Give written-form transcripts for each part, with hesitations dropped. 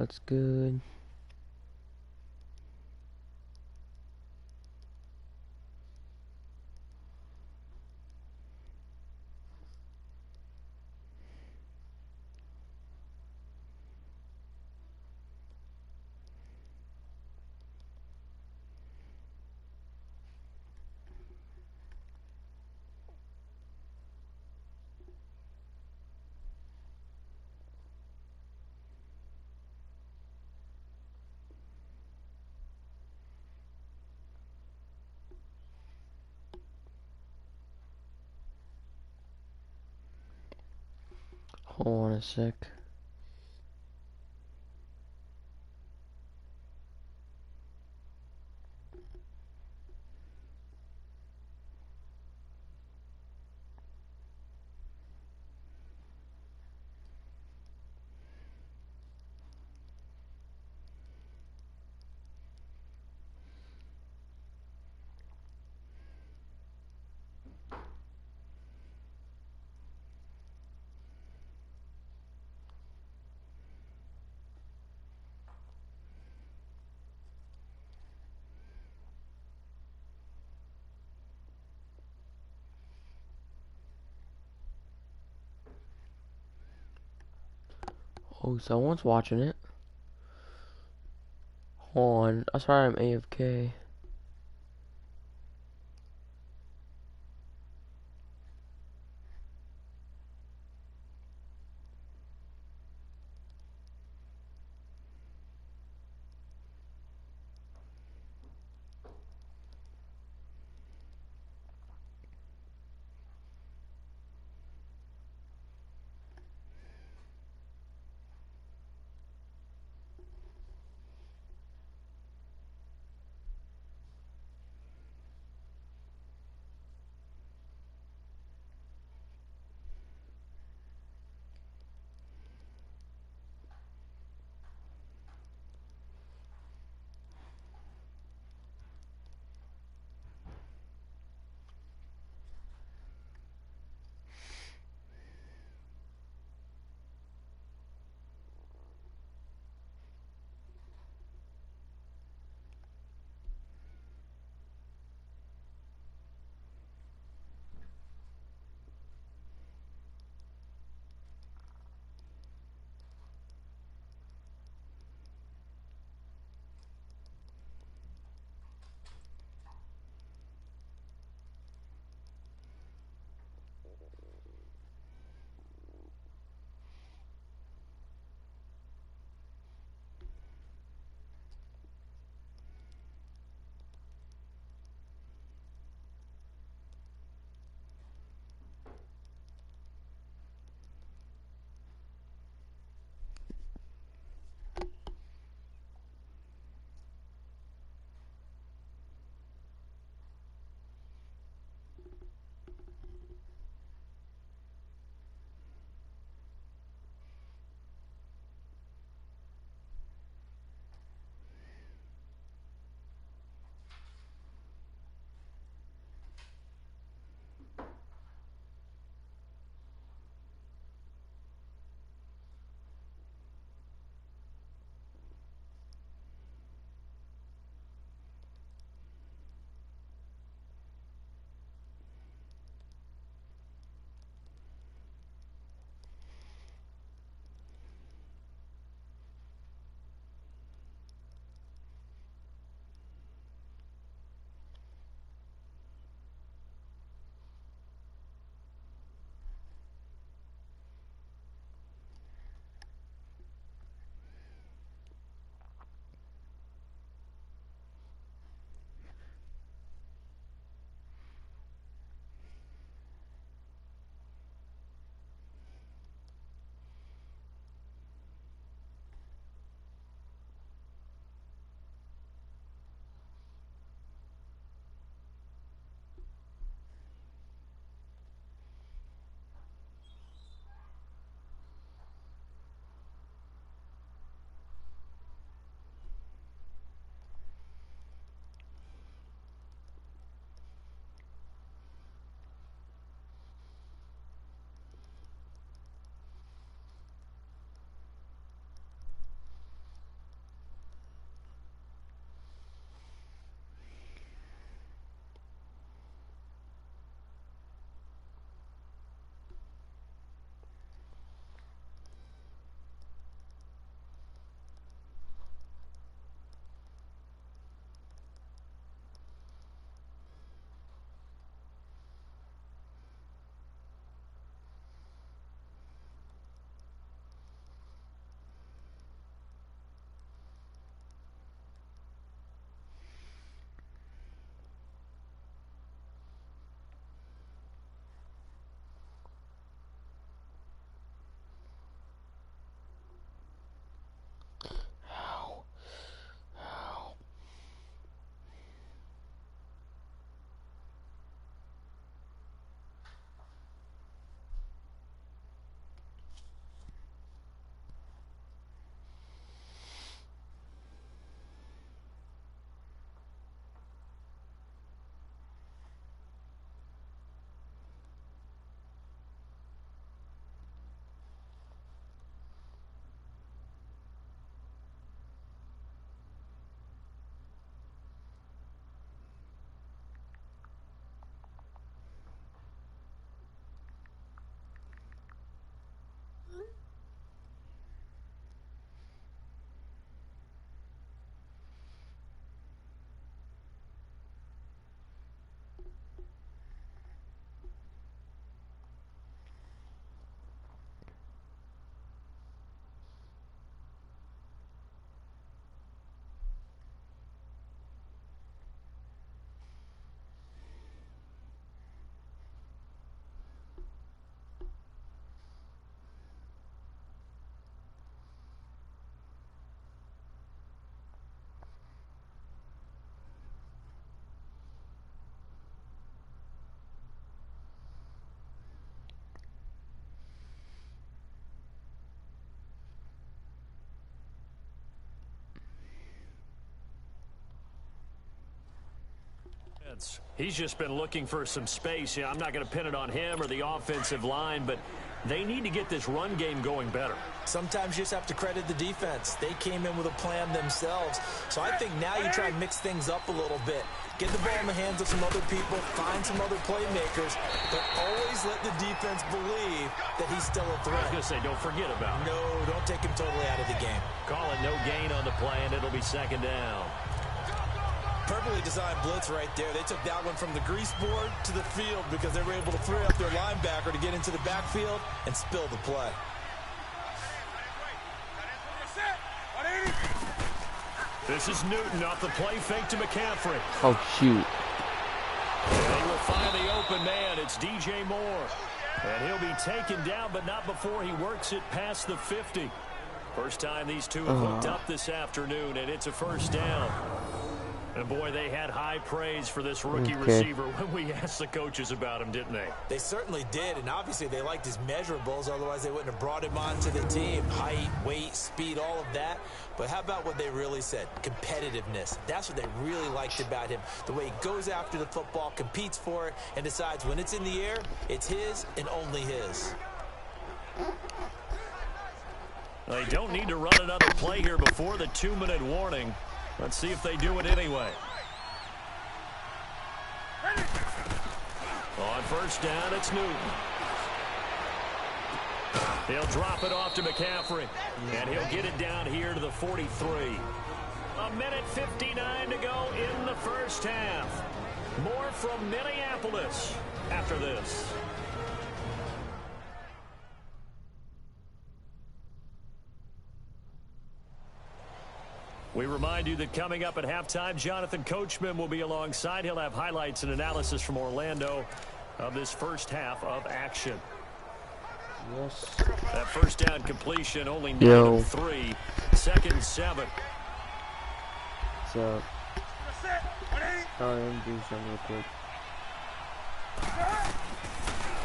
That's good. Hold on a sec. Oh, someone's watching it. Hold on. I'm sorry I'm AFK. defense. He's just been looking for some space. I'm not going to pin it on him or the offensive line, but they need to get this run game going better. Sometimes you just have to credit the defense. They came in with a plan themselves. So I think now you try and mix things up a little bit. Get the ball in the hands of some other people, find some other playmakers, but always let the defense believe that he's still a threat. I was going to say, don't forget about him. No, don't take him totally out of the game. Call it no gain on the play, and it'll be second down. Perfectly designed blitz right there. They took that one from the grease board to the field because they were able to free up their linebacker to get into the backfield and spill the play. This is Newton off the play fake to McCaffrey. Oh, shoot. They will find the open man. It's DJ Moore. And he'll be taken down, but not before he works it past the 50. First time these two have hooked up this afternoon, and it's a first down. And, boy, they had high praise for this rookie receiver when we asked the coaches about him, didn't they? They certainly did, and obviously they liked his measurables. Otherwise, they wouldn't have brought him onto the team. Height, weight, speed, all of that. But how about what they really said? Competitiveness. That's what they really liked about him. The way he goes after the football, competes for it, and decides when it's in the air, it's his and only his. They don't need to run another play here before the 2-minute warning. Let's see if they do it anyway. On first down, it's Newton. He'll drop it off to McCaffrey, and he'll get it down here to the 43. A minute 59 to go in the first half. More from Minneapolis after this. We remind you that coming up at halftime, Jonathan Coachman will be alongside. He'll have highlights and analysis from Orlando of this first half of action. Yes. That first down completion, only 9 of 3. Second and 7. So, I'm do something real quick.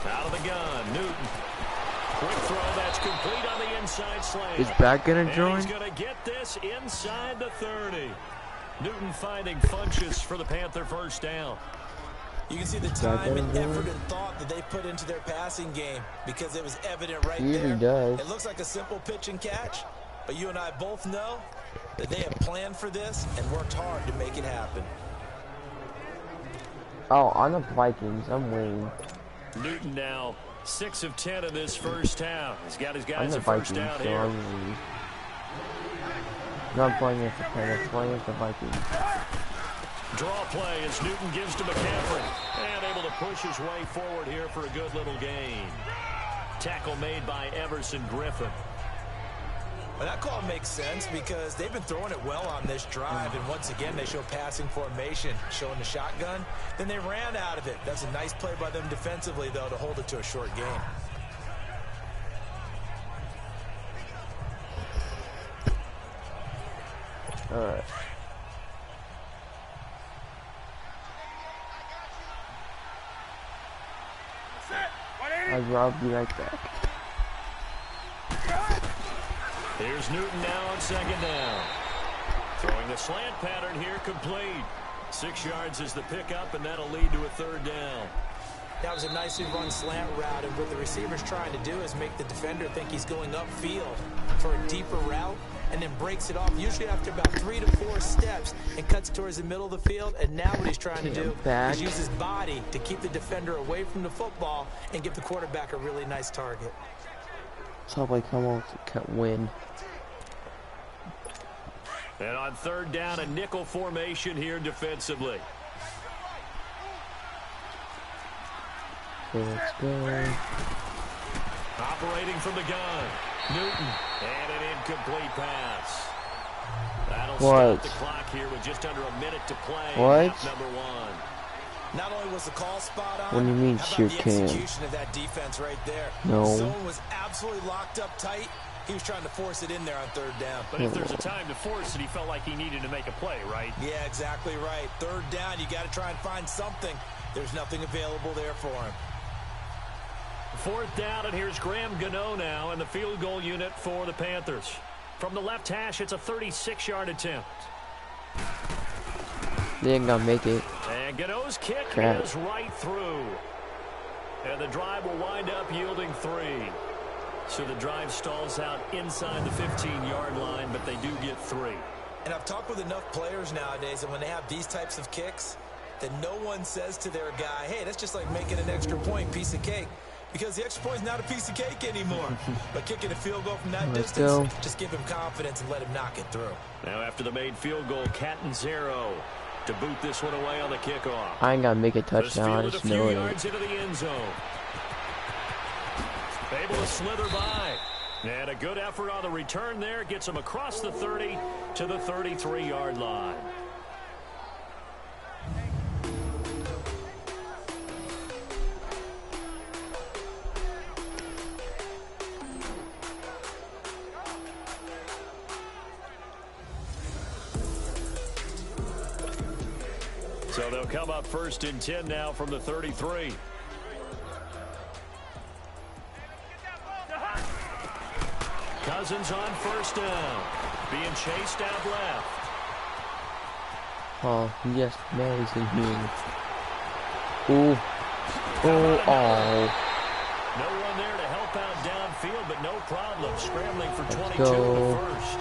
Out of the gun, Newton. Quick throw, that's complete on the inside slant. Is Back gonna join? He's gonna get this inside the 30. Newton finding Funchess for the Panther first down. You can see the time and effort and thought that they put into their passing game because it was evident right there. He does. It looks like a simple pitch and catch, but you and I both know that they have planned for this and worked hard to make it happen. Oh, on the Vikings, I'm winning. Newton now 6 of 10 in this first half. He's got his guys a first Vikings, down so here. I'm not playing as the Panther, I'm playing as the Vikings. Draw play as Newton gives to McCaffrey. And able to push his way forward here for a good little gain. Tackle made by Everson Griffin. Well, that call makes sense because they've been throwing it well on this drive, and once again they show passing formation, showing the shotgun. Then they ran out of it. That's a nice play by them defensively, though, to hold it to a short gain. All right. I'd rather be like that. Here's Newton now on second down. Throwing the slant pattern here, complete. 6 yards is the pickup, and that'll lead to a third down. That was a nicely run slant route, and what the receiver's trying to do is make the defender think he's going upfield for a deeper route, and then breaks it off, usually after about 3 to 4 steps, and cuts towards the middle of the field. And now what he's trying to do is use his body to keep the defender away from the football and give the quarterback a really nice target. So I come on to win. And on third down, a nickel formation here defensively. Okay, let's go. Operating from the gun, Newton, and an incomplete pass. That'll stop the clock here with just under a minute to play. Half number 1. Not only was the call spot on, what do you mean, how sure about the execution of that defense right there? No. Zone was absolutely locked up tight. He was trying to force it in there on third down. But if there's a time to force it, he felt like he needed to make a play, right? Yeah, exactly right. Third down, you got to try and find something. There's nothing available there for him. Fourth down, and here's Graham Gano now in the field goal unit for the Panthers. From the left hash, it's a 36-yard attempt. They ain't gonna make it. And Gano's kick Crap. is right through. And the drive will wind up yielding 3. So the drive stalls out inside the 15-yard line, but they do get 3. And I've talked with enough players nowadays that when they have these types of kicks, that no one says to their guy, hey, that's just like making an extra point, piece of cake. Because the extra point is not a piece of cake anymore. But kicking a field goal from that Let's distance, go. just give him confidence and let him knock it through. Now after the made field goal, Catanzaro to boot this one away on the kickoff. I ain't gonna make a Just touchdown. I fielded a just few know yards it. into the end zone. Able to slither by. And a good effort on the return there. Gets him across the 30 to the 33-yard line. So they'll come up 1st and 10 now from the 33. Cousins on 1st down. Being chased out left. Oh, yes, amazing here. Ooh. Oh. No one there to help out downfield, but no problem. Scrambling for 22 go. to the first.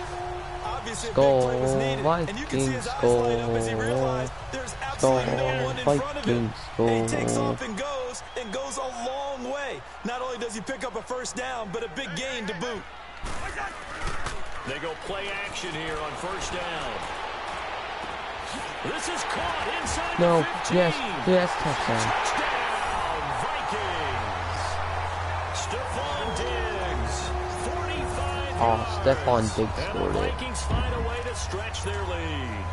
Obviously, a big Go, play was needed, and you can see his eyes light up as he realized there's absolutely no one in front of him. And he takes off and goes a long way. Not only does he pick up a 1st down, but a big gain to boot. They go play action here on 1st down. This is caught inside No, the 15. yes, touchdown. Touchdown, Vikings. Stephon Diggs, 45 Oh, yards. Stephon Diggs And the scored it. Vikings find a way to stretch their lead.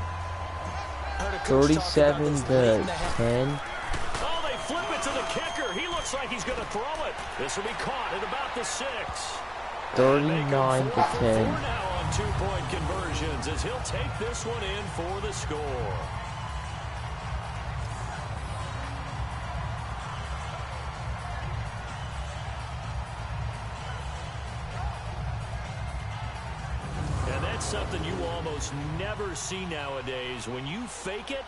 37 to 10. Oh, they flip it to the kicker. He looks like he's going to throw it. This will be caught at about the 6. 39 to 10. Now on 2-point conversions as he'll take this one in for the score. And that's something you almost never see nowadays. When you fake it,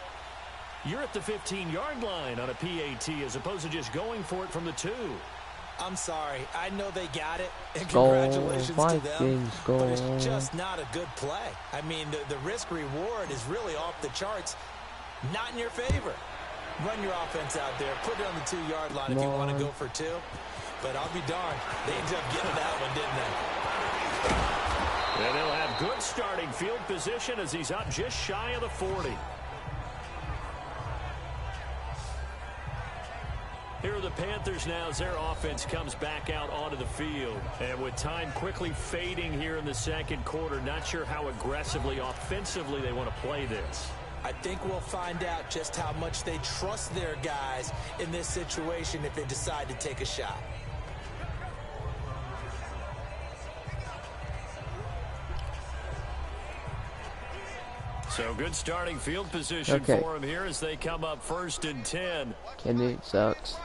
you're at the 15-yard line on a PAT as opposed to just going for it from the 2. I'm sorry. I know they got it, and Go, congratulations to them, Vikings, go. but it's just not a good play. I mean, the risk-reward is really off the charts, not in your favor. Run your offense out there. Put it on the 2-yard line if you want to go for 2. But I'll be darned. They ended up getting that one, didn't they? And they'll have good starting field position as he's up just shy of the 40. Here are the Panthers now as their offense comes back out onto the field. And with time quickly fading here in the 2nd quarter, not sure how aggressively, offensively they want to play this. I think we'll find out just how much they trust their guys in this situation if they decide to take a shot. So good starting field position for him here as they come up 1st and 10. Kenny sucks.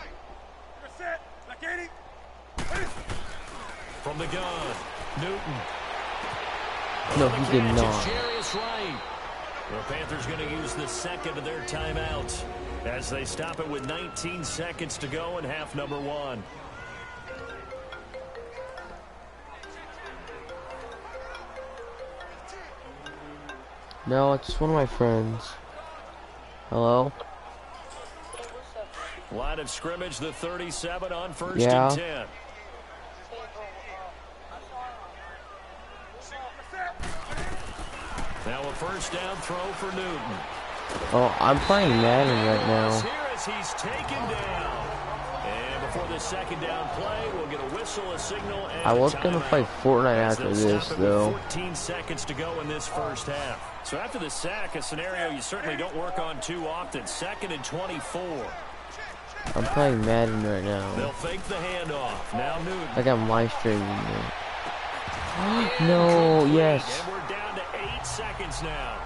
From the gun, Newton. No, he did not. Jarius Wright. The Panthers going to use the 2nd of their timeout as they stop it with 19 seconds to go in half number 1. No, it's just one of my friends. Hello? Line of scrimmage, the 37 on 1st Yeah. and 10. Now a 1st down throw for Newton. Oh, I'm playing Madden right now. Here as he's taken down. And before this 2nd down play, we'll get a whistle, a signal, and I was a gonna timeout. play Fortnite As after they'll this, stop it with though. 14 seconds to go in this 1st half. So after the sack, a scenario you certainly don't work on too often. 2nd and 24. I'm playing Madden right now. They'll fake the handoff. Now Newton. Like I'm live streaming it. No, yes. And we're down to 8 seconds now.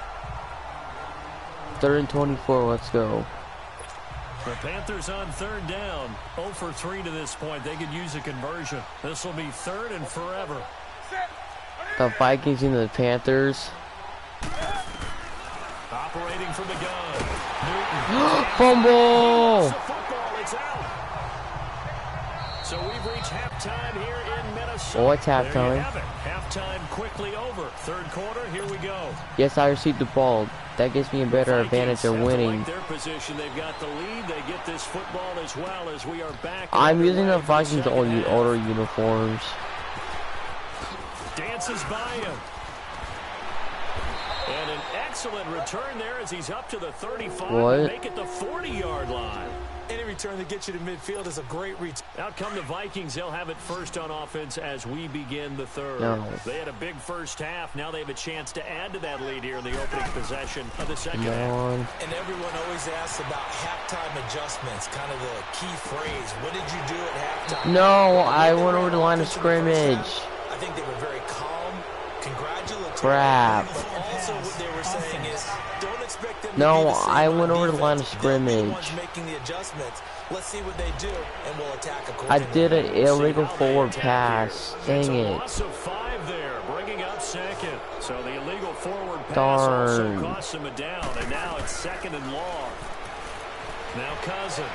3rd and 24, let's go. The Panthers on 3rd down. 0 for 3 to this point. They could use a conversion. This will be 3rd and forever. The Vikings and the Panthers. Operating from the gun. Fumble! So we've reached halftime here in Minnesota. Oh, it's halftime. There you have it. Halftime quickly over. Third quarter, here we go. Yes, I received the ball. That gives me a better advantage of winning. Like their position. They've got the lead. They get this football as well as we are back. I'm using the Vikings older uniforms. Dances by him. And an excellent return there as he's up to the 35 and make it the 40-yard line. Any return that gets you to midfield is a great reach. Out come the Vikings. They'll have it first on offense as we begin the third. No. They had a big first half. Now they have a chance to add to that lead here in the opening possession of the second half. And everyone always asks about halftime adjustments, kind of the key phrase. What did you do at halftime? No, I went over the line of scrimmage. I think they were very calm, congratulatory. Crap. But also what they were saying is, don't expect them to No, be the same I on went over the defense. line of scrimmage. They'll be the ones making the adjustments. Let's see what they do, and we'll attack accordingly. I did an illegal forward pass. Dang it. Loss of 5 there, bringing up second. So the illegal forward pass Darn. also cost him a down, and now it's second and long. Now Cousins.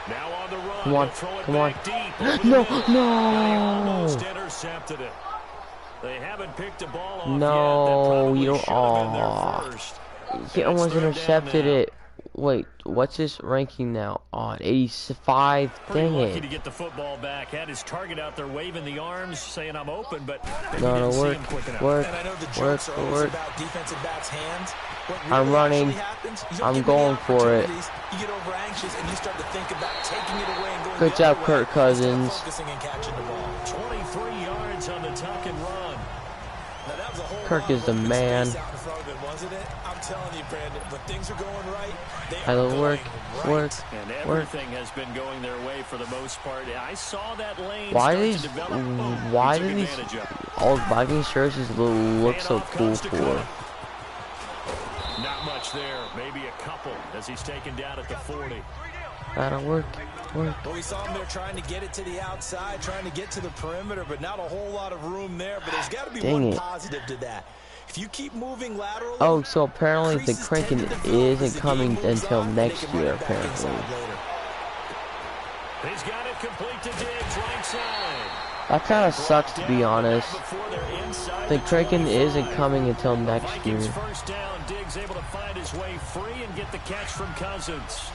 Now on the run. Come on, throw it come on. back deep. No, They no. almost intercepted it. They haven't picked a ball off No, yet. you don't. That probably should have been Aw. their first. He almost intercepted it. Wait, what's his ranking now? On 85. Pretty Dang lucky it. to get the football back. Had his target out there waving the arms, saying I'm open, but maybe No, didn't see work, him quick enough. work, And I know the work, jokes are always work. about defensive backs' hands. What I'm really running. actually happens, you don't I'm give going many for it. opportunities. You get over anxious and you start to think about taking it away and going Good the job, other Kirk way Cousins. instead of focusing and catching the ball. 23 yards on the tuck and run. Now, that was a whole Kirk lot is the of open man. space out in front of him, wasn't it? I'm telling you, Brandon, when things are going right, they I are don't going work, right. work. And Work. everything has been going their way for the most part. I saw that lane Why start do these? to develop. Boom, Why he do took these advantage of it. old Viking shirts look so Handoff cool comes to for? Cook. Not much there. Maybe a couple as he's taken down at the 40. That'll work. Work. Well, we saw him there trying to get it to the outside, trying to get to the perimeter, but not a whole lot of room there. But there's got to be Dang one it. positive to that. If you keep moving laterally, Oh, so apparently the creases cranking tend to develop as isn't the coming game moves until on, and they next can run year, it back apparently. inside later. He's got it complete to Diggs, right side. That kind of sucks, to be honest. Before they're inside The the cranking 25. isn't coming until next Vikings year. first down. Diggs able to find his way free and get the catch from Cousins.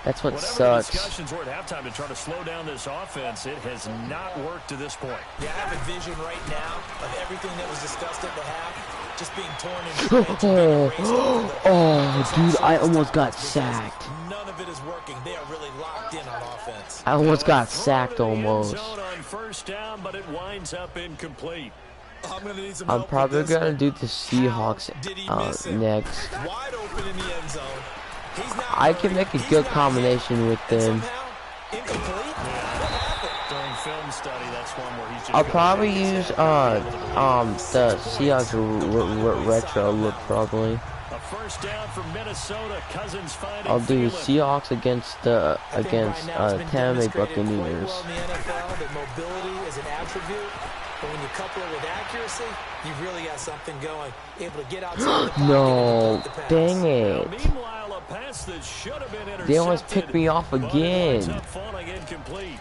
That's what Whatever sucks. the discussions were at halftime to try to slow down this offense, it has not worked to this point. Yeah, I have a vision right now of everything that was discussed at the half just being torn into shreds and being erased over the- Oh, dude, I almost got sacked. None of it is working. They are really locked in on offense. I almost got Throw sacked to the end almost. zone on first down, but it winds up incomplete. I'm gonna need some I'm help probably with this gonna one. do the Seahawks How did he miss it? next. Wide open in the end zone. He's not I can hurried. make a He's good not combination with hit. them. And somehow, incomplete? What happened? During film study, that's one where he's just I'll gonna probably take his use head. the Seahawks retro look probably. A first down from Minnesota. Cousins finding I'll do Thielen. Seahawks against I think by now it's been Tampa Bay demonstrated quite Buccaneers. well in the NFL that mobility is an attribute, but when you couple it with accuracy, you've really got something going. Able to get outside the pocket No, and complete the pass. dang Now, it. meanwhile, a pass that should have been intercepted. They almost picked me off but it winds again. up falling incomplete.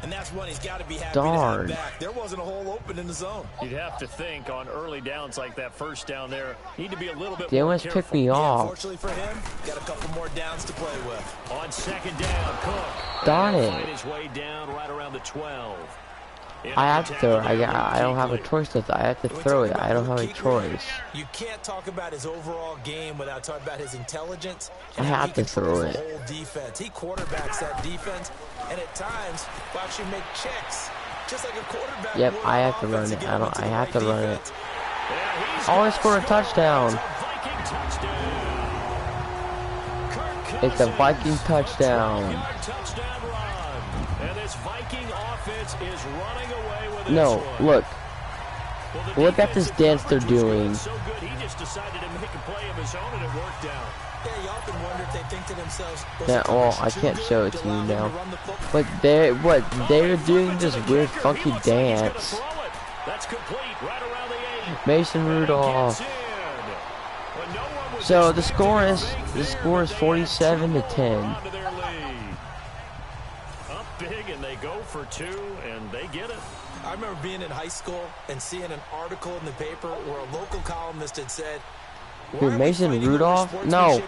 And that's one he's got to be happy Darn. to have back. There wasn't a hole open in the zone. You'd have to think on early downs like that first down there, need to be a little bit They more almost careful. picked me Yeah, off. unfortunately for him, got a couple more downs to play with. On second down, Cook. Darn He'll it. Find his way down right around the 12. I have to throw it. I don't have a choice to I have to throw it. I don't have a choice. You can't talk about his overall game without talking about his intelligence. I And how have he to controls throw the it. whole defense. He quarterbacks that defense, and at times will actually make checks, just like a quarterback. Yep, would I on have to offense run it. get I him don't. into I the have right to run it. defense. Yeah, I want to score a touchdown. Viking touchdown. Kirk It's a Cousins, Viking touchdown. 12-yard touchdown run. And this Viking offense is running away with this No, one. look. Well, the Look at this defensive dance they're coverage was good, doing. so good, he just decided to make a play of his own, and it worked out. Yeah, you often wonder if they think to themselves, was Yeah, the well, coverage I too can't good show it to to you allow them now. to run the football? But they're doing this weird funky dance. That's complete right around the 8. Mason And he Rudolph. gets in. When no one So the score is 47-10. Up big and they go for two and they get it. I remember being in high school and seeing an article in the paper where a local columnist had said, Who, Mason Rudolph? No,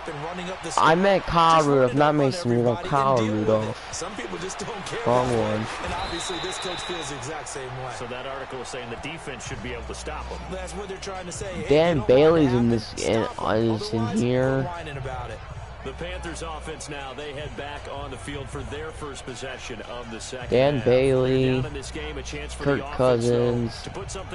I meant Kyle Rudolph, not Mason Rudolph. Kyle Rudolph. Some people just don't care. Wrong one. And obviously this coach feels the exact same way. So that article was saying the defense should be able to stop them. That's what they're trying to say. Dan Bailey's in this is in here. The Panthers offense now, they head back on the field for their first possession of the second Dan half. Bailey, Game, Kirk Cousins,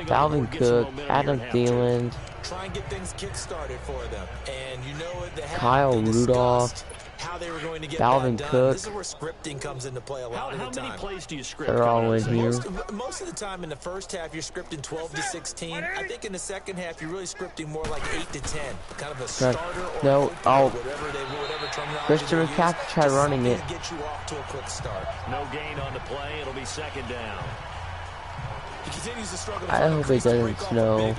Dalvin Cook, Adam Thielen, Try and get things kick-started for them. And you know what, Kyle Rudolph, how they were going to get Dalvin Cook. This is where scripting comes into play a lot of the time. How many plays do you script? They're all in here. Most of the time in the first half, you're scripting 12 to 16. I think in the second half, you're really scripting more like 8 to 10. Kind of a starter or no, whatever Christian McCaffrey tried running it. Get you off to a quick start. No gain on the play. It'll be second down. I hope it doesn't snow.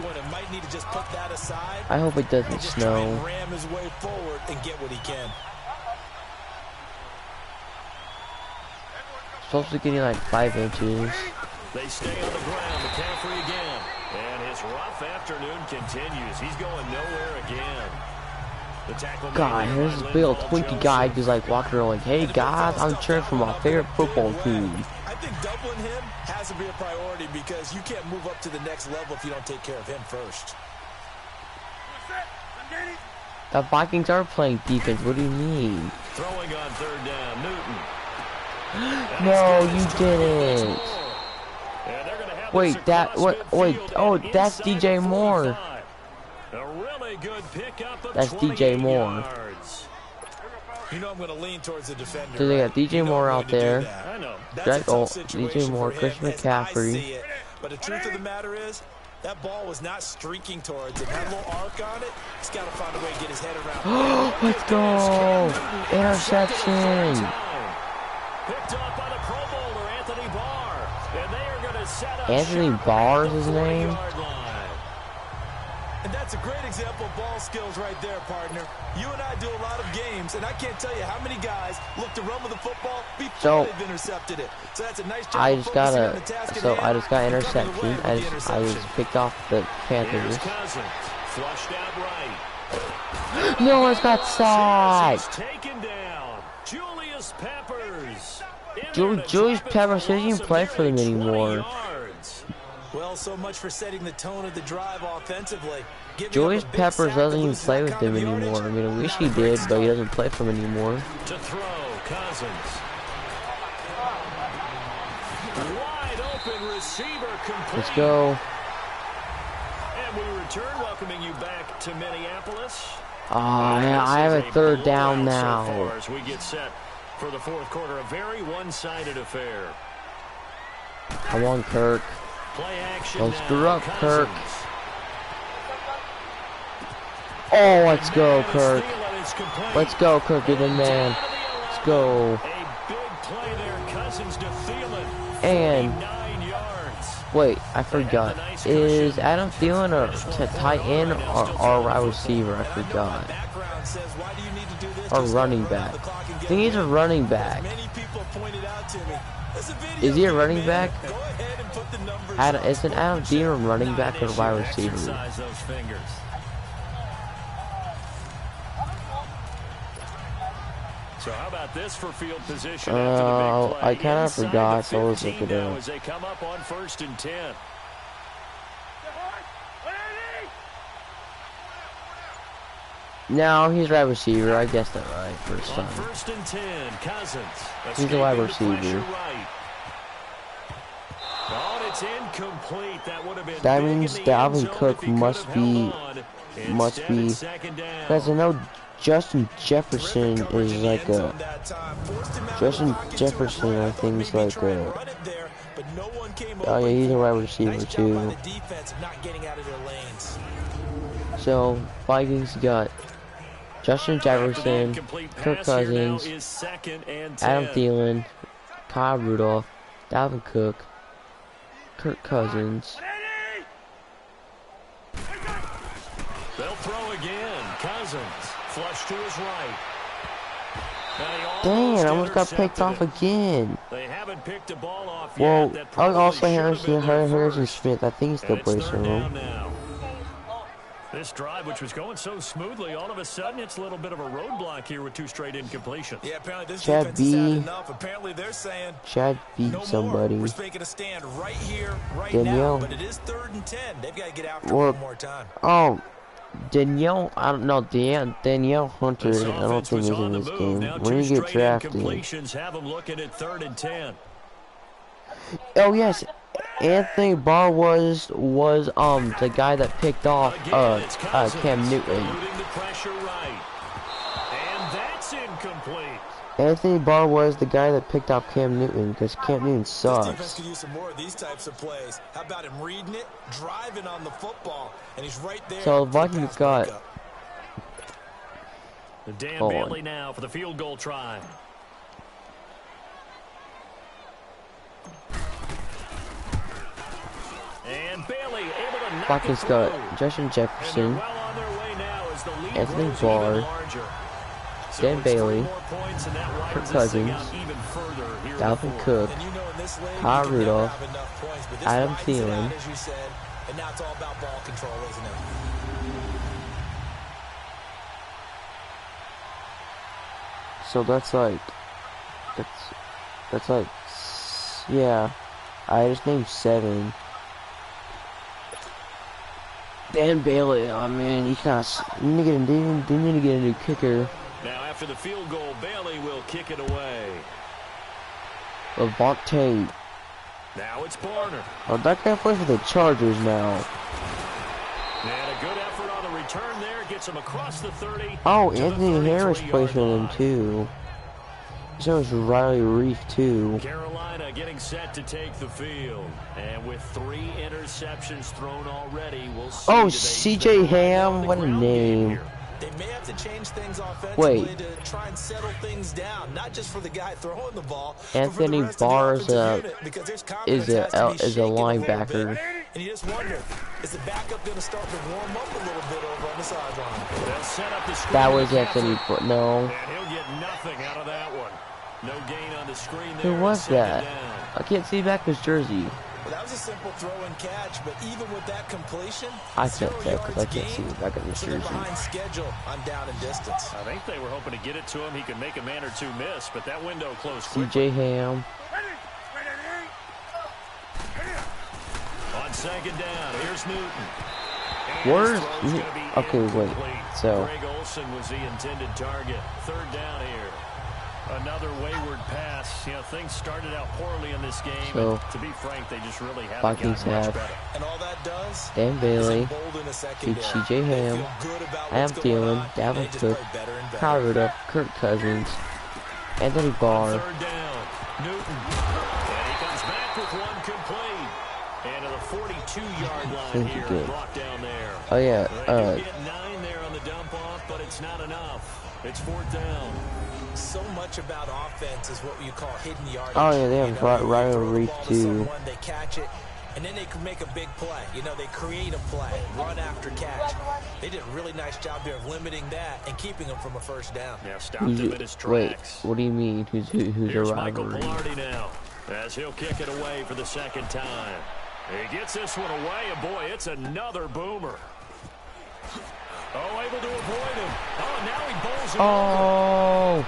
I hope it doesn't snow. Ram his way forward and get what he can. Supposed to be getting like 5 inches. They stay on the ground. McCaffrey again. And his rough afternoon continues. He's going nowhere again. The tackle God, here's this big old Twinkie guy just like walking around like, hey guys, I'm cheering for my favorite football team. I think doubling him has to be a priority because you can't move up to the next level if you don't take care of him first. The Vikings are playing defense. What do you mean? Throwing on third down, Newton. No, you didn't. Wait, wait, oh, that's DJ Moore. That's DJ Moore. You know I'm going to lean towards the defender. So they got DJ Moore out there. I know. DJ Moore, Christian McCaffrey. But the truth of the matter is, that ball was not streaking towards him. Had a little arc on it. He's got to find a way to get his head around. Let's go! Interception! Picked up by the Pro Bowler, Anthony Barr. And they are going to set up Anthony Barr is his name? And that's a great example of ball skills right there, partner. You and I do a lot of games, and I can't tell you how many guys look to run with the football before they've intercepted it. So that's a nice job. I just got interception. I just picked off the Panthers. Flushed out right. No, it's got sacked. Taken down. Julius Peppers. Julius Peppers doesn't even play for them anymore. Well, so much for setting the tone of the drive offensively. Julius Peppers doesn't even play with them anymore. I mean, I wish he did, but he doesn't play for them anymore. To throw, Cousins. Wide open receiver complete. Let's go. And we return, welcoming you back to Minneapolis. I have a third down now. So far as we get set for the fourth quarter, a very one-sided affair. Come on, Kirk. Play action. Don't screw up, Kirk. Oh, let's go, Kirk. Let's go, Kirk. Get in, man. Let's go. A big play there. Cousins to Thielen. And wait, I forgot. Is Adam Thielen a tight end or wide receiver? I forgot. Or running back. I think he's a running back. Is he a running back? Is an Adam Thielen running back or wide receiver? So how about this for field position after the big play? I kind of forgot, so let's look it up. As they come up on 1st and 10. No, he's wide receiver. I guessed that right first time. 1st and 10, Cousins. He's a wide receiver. Oh, it's incomplete. That would have been. That means Dalvin Cook must be. Because I know Justin Jefferson is like a. Justin Jefferson, I think, is like a. Oh yeah, he's a wide receiver too. So Vikings got Justin Jefferson, Kirk Cousins, Adam Thielen, Kyle Rudolph, Dalvin Cook, Kirk Cousins. They'll throw again. Cousins. flush to his right. Dang, I almost got picked off again. They haven't picked a ball off well, yet. I also Harrison Smith. I think he still plays for him. This drive, which was going so smoothly, all of a sudden it's a little bit of a roadblock here with 2 straight incompletions. Yeah, apparently this Chad defense has had B. enough. Apparently they're saying Chad beat no somebody. More. We're making a stand right here, right Danielle. now. But it is 3rd and 10. They've got to get after one more time. Oh, Danielle, I don't know, Danielle Hunter, I don't think he's in this game. When you get drafted. Have him looking at 3rd and 10. Oh yes, Anthony Barr was the guy that picked off Cam Newton. Anthony Barr was the guy that picked off Cam Newton because Cam Newton sucks. This defense could use some more of these types of plays. How about him reading it, driving on the football, and he's right there. So the Vikings got Dan Bailey now for the field goal try. And Bailey able to knock Vikings got Justin Jefferson, Anthony Barr, Dan Bailey, Kirk Cousins, Dalvin Cook, Kyle Rudolph, Adam Thielen. And now it's all about ball control, isn't it? So that's like, yeah, I just named 7. Dan Bailey, oh man, he kind of need to get a new kicker. Now after the field goal, Bailey will kick it away. Levante. Now it's Barner. Oh, that guy plays for the Chargers now. And a good effort on the return there, gets him across the 30. Oh, Anthony Harris plays for them too. So is Riley Reef too. Carolina getting set to take the field, and with 3 interceptions thrown already, we'll see. Oh, C.J. Ham, what a name! They may have to change things offensively to try and settle things down, not just for the guy throwing the ball. Anthony Barr is a linebacker. And you just wonder, is the backup going to start to warm up a little bit over on the sideline? That was Anthony, but no. And he'll get nothing out of that one. No gain on the screen there. Who was that? I can't see back his jersey. Well, that was a simple throw and catch, but even with that completion, I can't tell because I can't see the back of his jersey. Behind schedule on down and distance. I think they were hoping to get it to him. He could make a man or 2 miss, but that window closed quickly. C.J. Ham. On 2nd down, here's Newton. Where's okay, wait. So Greg Olsen was the intended target. 3rd down here. Another wayward pass. You know, things started out poorly in this game. So, to be frank, they just really haven't Vikings gotten much have better. And all that does Dan Bailey, C.J. Ham, Adam Thielen, Dalvin Cook, Kyle Rudolph, Kirk Cousins, Anthony Barr. 3rd down, Newton. And he comes back with 1 complete. And to the 42-yard line here, brought down there. Oh yeah, They get 9 there on the dump off, but it's not enough. It's 4th down. So much about offense is what you call hidden yardage. Oh yeah, they have Riley Reef too. They catch it, and then they can make a big play. You know, they create a play, run after catch. They did a really nice job there of limiting that and keeping them from a 1st down. Yeah, stopped him in his tracks. Wait, what do you mean? Who's Here's a Michael rivalry? Pilardi now, as he'll kick it away for the 2nd time. He gets this one away, and boy, it's another boomer. Oh, able to avoid him. Oh, now he bowls him over.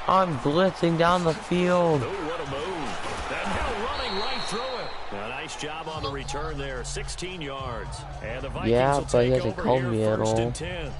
I'm blitzing down the field. Ooh, what a move. And now running right through it. A nice job on the return there, 16 yards. And the Vikings will but he take hasn't over called here, me at 1st all. and 10.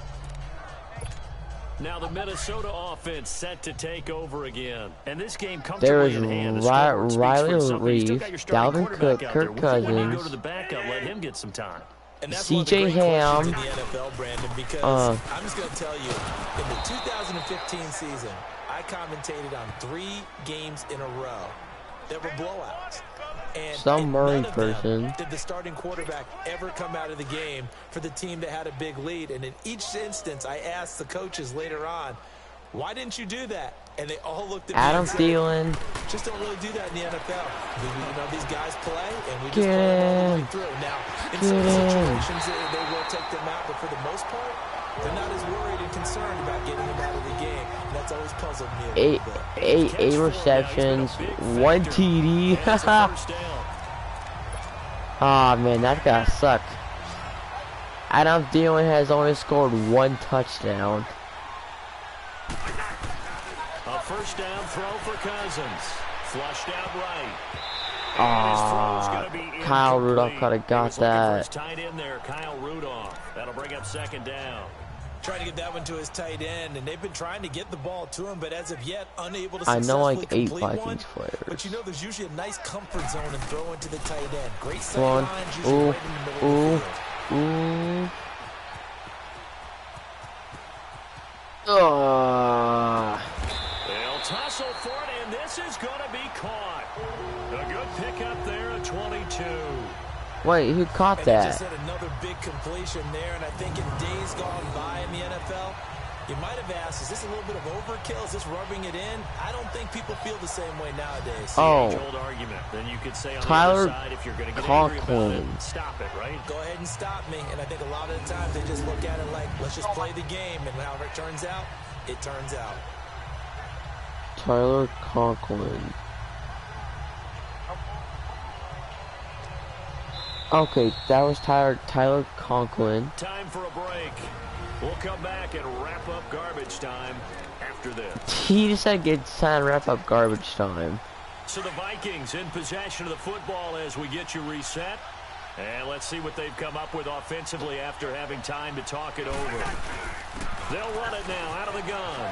Now the Minnesota offense set to take over again. And this game There is comfortably in hand. Riley Reef, Dalvin Cook, Kirk Cousins, Go to the backup, let him get some time. C.J. Ham. In the NFL, Brandon, because I'm just going to tell you, in the 2015 season, I commentated on 3 games in a row that were blowouts. And Some Murray none of person. them did the starting quarterback ever come out of the game for the team that had a big lead. And in each instance, I asked the coaches later on, why didn't you do that? And they all looked at me Adam and said, Thielen. just don't really do that in the NFL. You know, these guys play, and we just Get play them all the in. way through. Now, in Get some in. situations, they will take them out, but for the most part, They're not as worried and concerned about getting him out of the game. And that's always puzzled me a little bit. Eight receptions, 1 TD. Ah, man, that guy sucked. Adam Thielen has only scored 1 touchdown. A first down throw for Cousins. Flushed out right. Kyle Rudolph could have got that. Tight end there, Kyle Rudolph. That'll bring up second down. Trying to get that one to his tight end, and they've been trying to get the ball to him, but as of yet, unable to I know like 8 complete Vikings one. players. But you know, there's usually a nice comfort zone and throw into the tight end. Great sight Come on. lines, usually right in the middle of the field. They'll tussle for it, and this is going to be caught. A good pickup there at 22. Wait, who caught that? Just had another big completion there, and I think in days gone by in the NFL, you might have asked, is this a little bit of overkill? Is this rubbing it in? I don't think people feel the same way nowadays. Oh, age-old argument. Then you could say on Tyler the other side, if you're going to get angry about it, stop it, right? Go ahead and stop me. And I think a lot of the times they just look at it like, let's just play the game, and however it turns out, it turns out. Tyler Conklin. Okay, that was Tyler Conklin. Time for a break. We'll come back and wrap up garbage time after this. He just said it's time to wrap up garbage time. So the Vikings in possession of the football as we get you reset. And let's see what they've come up with offensively after having time to talk it over. They'll run it now out of the gun.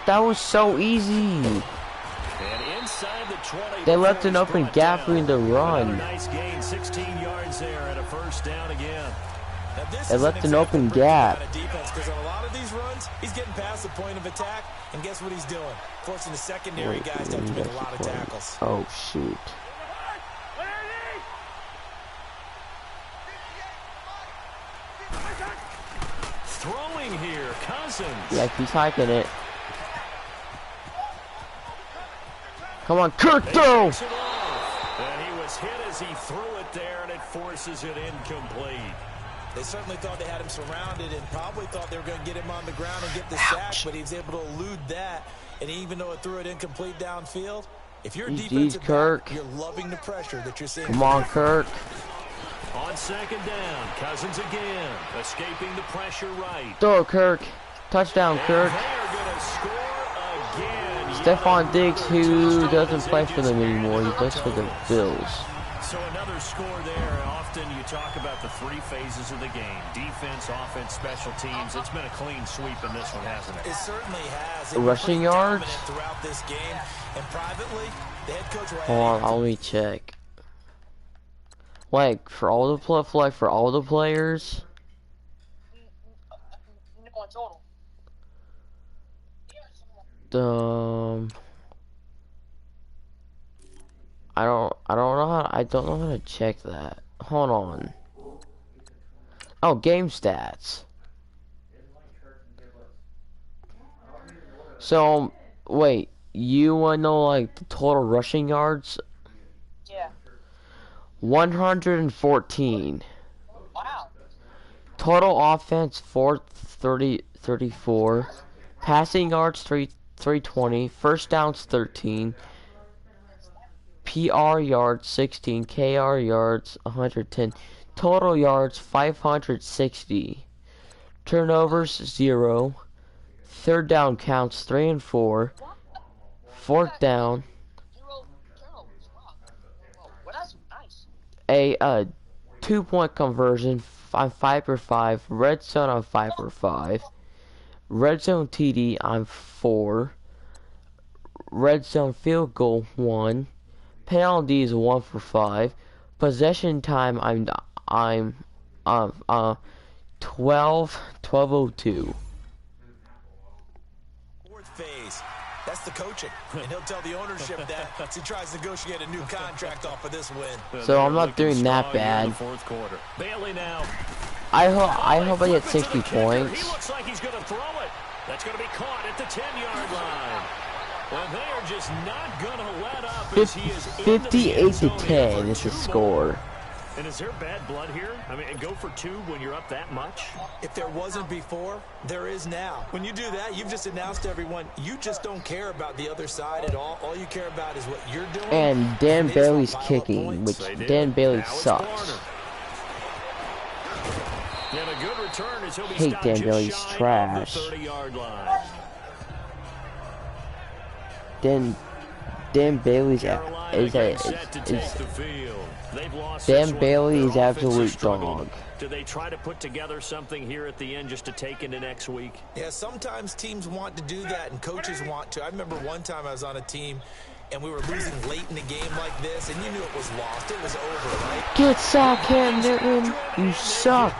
That was so easy. And inside the 20, they left an open gap for him to run. Nice gain, 16 yards there and a first down again. They left an open gap. Because on a lot of these runs, he's getting past the point of attack, and guess what he's doing? Forcing the secondary guys to have to make a lot of tackles. Oh, shoot. Throwing here, Cousins. Yeah, he's hiking it. Come on, Kirk, throw! And he was hit as he threw it there, and it forces it incomplete. They certainly thought they had him surrounded and probably thought they were going to get him on the ground and get the sack, but he was able to elude that. And even though it threw it incomplete downfield, if you're a defensive back, you're loving the pressure that you're seeing. Come on, Kirk. On second down, Cousins again, escaping the pressure right. Throw, Kirk. Touchdown, Kirk. They are going to score again. Stephon Diggs, who doesn't play for them anymore, he plays for the Bills. So another score there. Often you talk about the 3 phases of the game. Defense, offense, special teams. It's been a clean sweep in this one, hasn't it? It certainly has. Rushing yards? Throughout this game. And privately, the head coach will hold on, let me check. Like, for all the players? I don't know how to check that. Hold on. Oh, game stats. So, wait, you wanna know like the total rushing yards? Yeah. 114. Wow. Total offense 34. Passing yards 320. First downs 13. PR yards 16. KR yards 110. Total yards 560. Turnovers 0. Third down counts 3 and 4. Fourth down. A 2-point conversion. I'm 5 for 5. Red zone I'm 5 for 5. Red zone TD I'm 4. Red zone field goal 1. Penalties 1 for 5. Possession time I'm 12:02. Fourth phase. That's the coaching, and he'll tell the ownership that as he tries to negotiate a new contract off of this win. So I'm not doing that bad. Fourth quarter. Bailey now. I hope I get 60 points. He looks like he's going to throw it. That's going to be caught at the 10-yard line. And they are just not going to let up as he is 58-10 is the score. And is there bad blood here? I mean, go for 2 when you're up that much? If there wasn't before, there is now. When you do that, you've just announced to everyone, you just don't care about the other side at all. All you care about is what you're doing. And Dan Bailey's kicking, which Dan Bailey sucks. And a good return as he'll be hate Dan Bailey's trash. Dan Bailey's Dan Bailey is absolute dog. Do they try to put together something here at the end just to take into next week? Yeah, sometimes teams want to do that and coaches want to. I remember one time I was on a team and we were losing late in the game like this, and you knew it was lost. It was over, right? Get sacked, Cam Newton. You suck.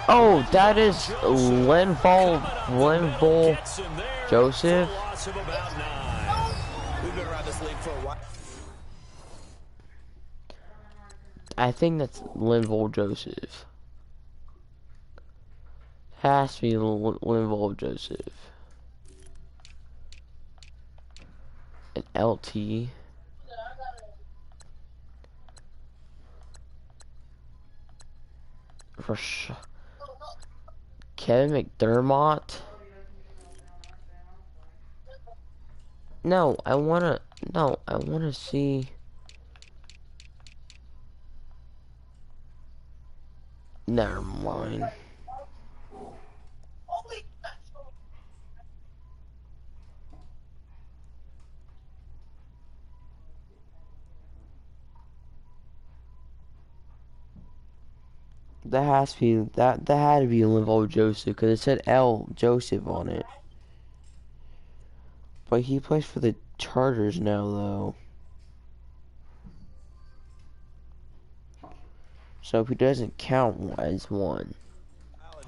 Oh, that is Linval Joseph. We've been around this league for a while. I think that's Linval Joseph. Has to be Linval Joseph. An LT. For sure. Kevin McDermott. No, I wanna see. Never mind. That has to be that had to be Linval Joseph because it said L Joseph on it. But he plays for the Chargers now, though. So he doesn't count as one.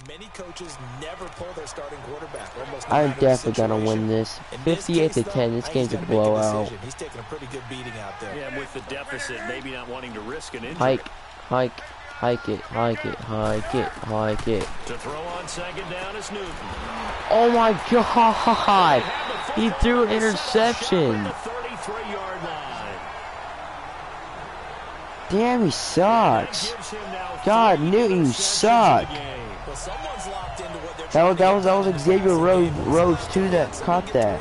Many coaches never pull their starting quarterback. I'm definitely gonna win this. 58-10. This game's a blowout. He's taking a pretty good beating out there. Yeah, with the deficit, maybe not wanting to risk an injury. Hike it. To throw on second down is Newton. Oh my God! He threw an interception. Damn, he sucks. God, Newton, you suck. That was Xavier Rhodes too that caught that.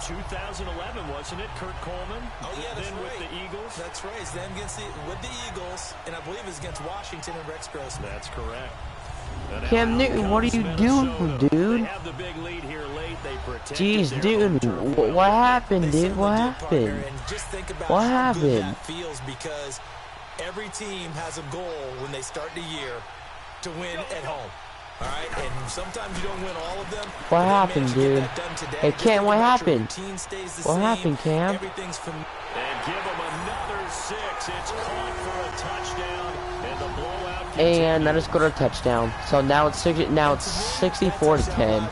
2011, wasn't it? Kurt Coleman. Oh yeah, that's then right. With the Eagles. That's right. It's then with the Eagles, and I believe it's against Washington and Rex Grossman. That's correct. Cam Newton, what are you doing, dude? Jeez, dude, what happened, dude? What happened? What happened? Feels because every team has a goal when they start the year to win at home. All right, and sometimes you don't win all of them. What happened, dude? Hey, Cam, what happened? What happened, Cam? And give him another 6. It's caught for a touchdown, and the blowout. And that is scored a touchdown. So now it's 64-10.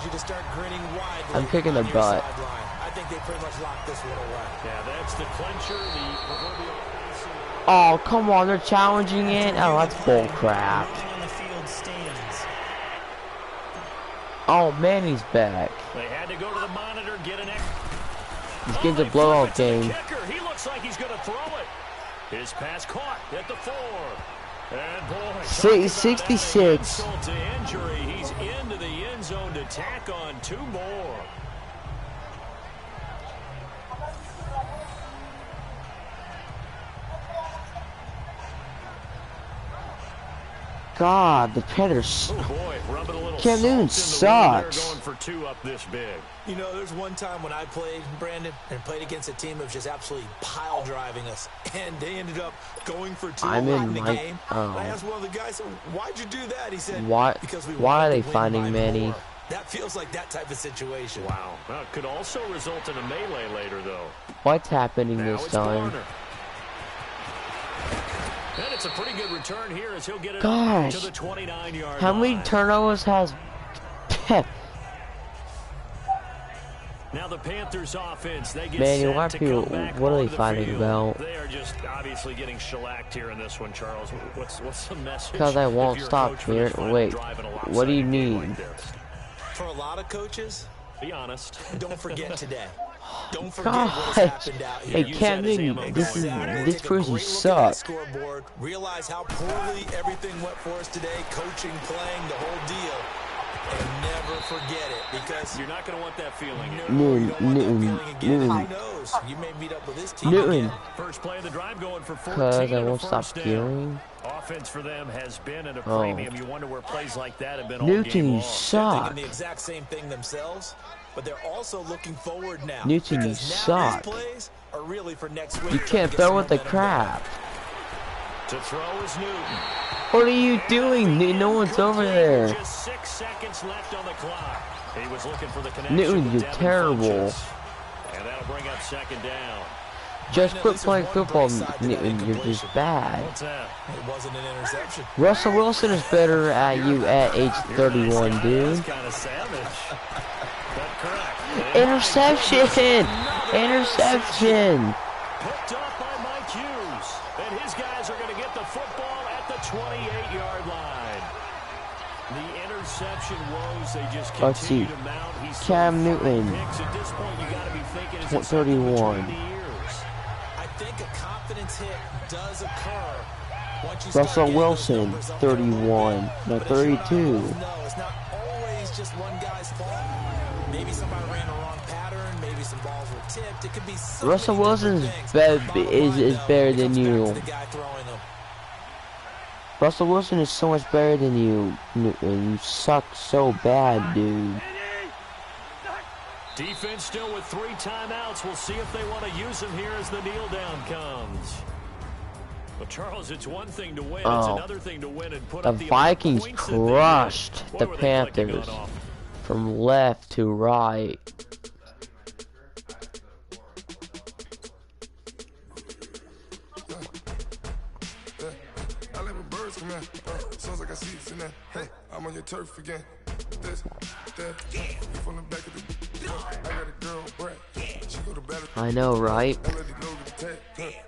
I'm kicking the butt. I think they pretty much locked this one away. Yeah, that's the clincher. Oh, come on, they're challenging it. Oh, that's bull crap. Oh man, he's back. They had to go to the monitor, get an This game's a blowout game. He looks like he's going to throw it. His pass caught at the 4. And boy, 66. To injury. He's into the end zone to tack on 2 more. God, the Panthers. Oh boy, Cam Newton sucks. Going for 2 up this big. You know, there's one time when I played, Brandon, and played against a team that was just absolutely pile driving us, and they ended up going for 2 in the game. I asked one of the guys, "Why'd you do that?" He said, "Because we why are they finding Manny?" That feels like that type of situation. Wow. Well, it could also result in a melee later, though. What's happening this time? And it's a pretty good return here as he'll get it to the 29-yard How many turnovers has Pep? Now the Panthers offense, they get Man, set to come back what are they the fighting field. about? They are just obviously getting shellacked here in this one, Charles. What's the message? Because I won't stop here. Wait, what do you need? For a lot of coaches, be honest. don't forget today. Don't forget God. what has happened out here. Hey, Cam Newton, this person sucks. Scoreboard. Realize how poorly everything went for us today. Coaching, playing, the whole deal. And never forget it, because you're not going to want that feeling. Newton. Who knows? You may meet up with this team Newton. again. First play of the drive going for 14. Because I won't stop hearing. Offense for them has been at a premium. You wonder where plays like that have been all Newton, game you long. suck. Thinking the exact same thing themselves, but they're also looking forward now. Newton, you because now suck. these plays are really for next week. You can't throw with the crap. To throw is Newton. What are you doing? No one's over there. Just 6 seconds left on the clock. He was looking for the connection. Newton, you're terrible. And that'll bring up second down. Just quit playing football, Newton. You're just bad. What's that? It wasn't an interception. Russell Wilson is better at you at age 31, dude. That's kind of savage. But correct. Interception! Interception! Picked up by Mike Hughes. And his guys are going to get the football at the 28-yard line. The interception woes, they just continue to mount. He's Cam Newton, at this point, you got to be thinking, is it 31. I think a confidence hit does occur once you Russell Wilson, 31. No, 32. No, it's not always just one guy's fault. Maybe somebody ran the wrong pattern. Maybe some balls were tipped. It could be so Russell many Wilson's different things. is better than you. The guy throwing them. Russell Wilson is so much better than you, Newton. You suck so bad, dude. Defense still with 3 timeouts. We'll see if they want to use them here as the kneel down comes. But Charles, it's one thing to win. It's another thing to win and put The up the Vikings points that they did. crushed What the were they clicking Panthers on offense? from left to right. I'm on your turf again. This, that, you from the back of the. I got a girl, Brad. She go to battle. I know, right?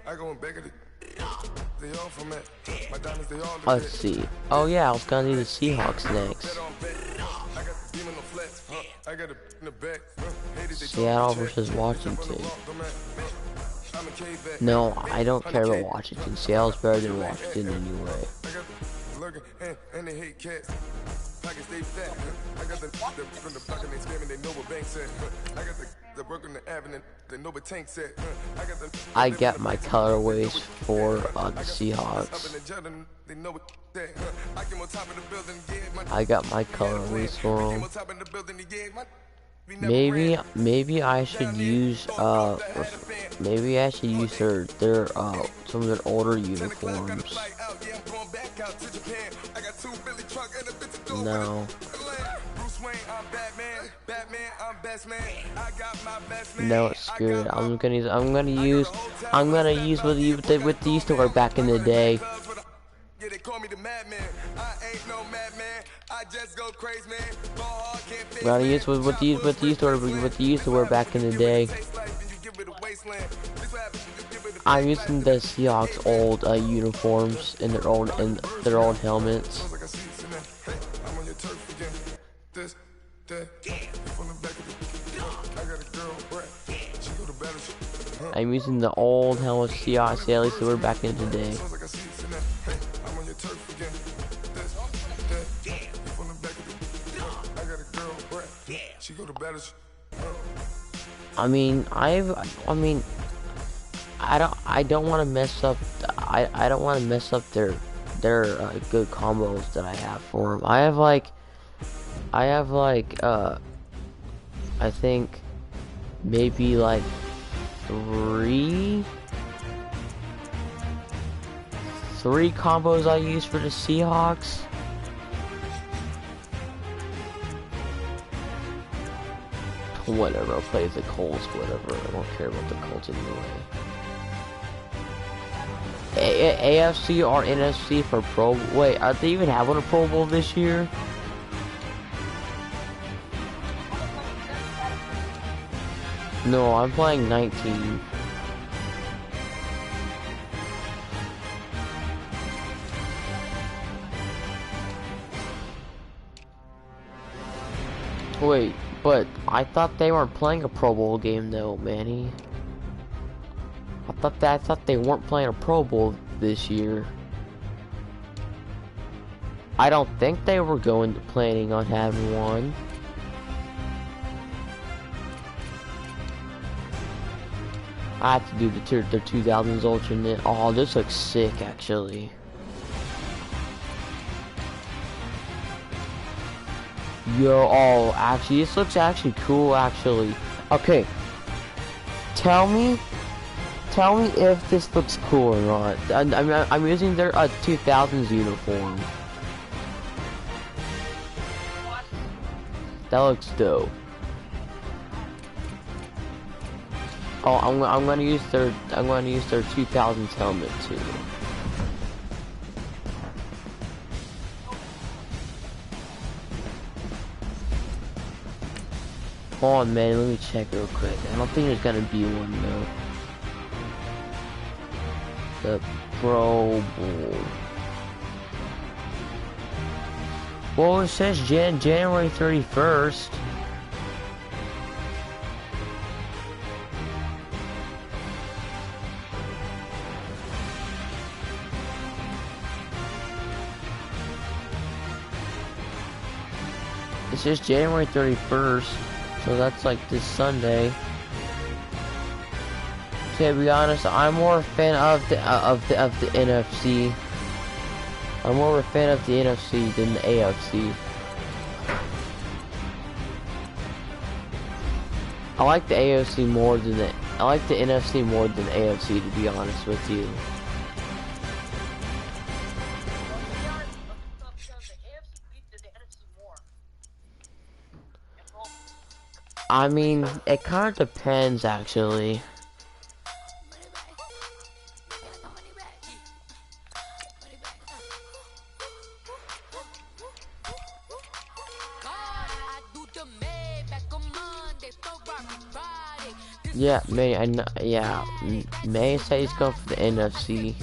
I go in back of the. They all from that. My diamonds, they all. Let's see. Oh yeah, I was gonna do the Seahawks next. I got the demon on flats. I got it in the back. Seattle versus Washington. No, I don't care about Washington. Seattle's better than Washington anyway. And they hate cats. Pockets stay fat. I got the from the block and they screaming, they know what bank said. I got the work on the avenue, they know what tank said. I got my colorways for the Seahawks. I got my colorways for them. Maybe I should use maybe I should use their some of their older uniforms. No. No, screw it. I'm gonna use what they used to wear back in the day. Yeah, they call me the madman. I ain't no madman. I just go crazy, man. I'm gonna use what they used to wear back in the day. I'm using the Seahawks old uniforms and their old helmets. I'm using the old helmets Seahawks at least they were back in the day. I mean, I don't want to mess up. I don't want to mess up their good combos that I have for them. I have like I think maybe like three combos I use for the Seahawks. Whatever, I'll play the Colts, whatever. I don't care about the Colts anyway. AFC or NFC for Pro Bowl? Wait, are they even having a Pro Bowl this year? No, I'm playing 19. Wait, But I thought they weren't playing a Pro Bowl game though, Manny. I thought they weren't playing a Pro Bowl this year. I don't think they were planning on having one. I have to do the 2000s alternate. Oh, this looks sick, actually. Yo, oh, actually, this looks actually cool, actually. Okay, tell me if this looks cool or not. I'm using their 2000s uniform. That looks dope. Oh, I'm gonna use their 2000s helmet too. Hold on, man. Let me check real quick. I don't think there's gonna be one though. The Pro Bowl. Well, it says January 31st. It says January 31st, so that's like this Sunday. To be honest, I'm more a fan of the NFC. I'm more a fan of the NFC than the AFC. I like the NFC more than I like the NFC more than the AFC, to be honest with you. I mean, it kind of depends, actually. Yeah, May says he's going for the NFC.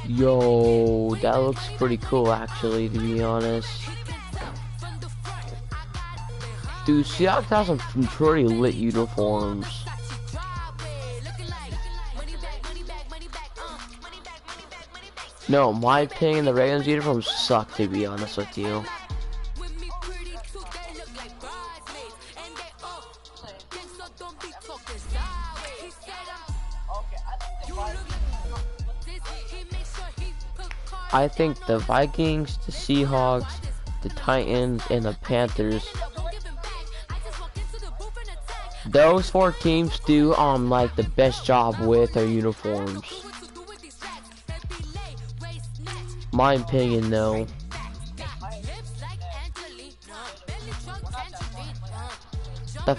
Yo, that looks pretty cool, actually, to be honest. Dude, Seahawks has some pretty lit uniforms. No, my opinion, the Ravens uniforms suck, to be honest with you. I think the Vikings, the Seahawks, the Titans, and the Panthers, those four teams do like the best job with their uniforms. My opinion, though. The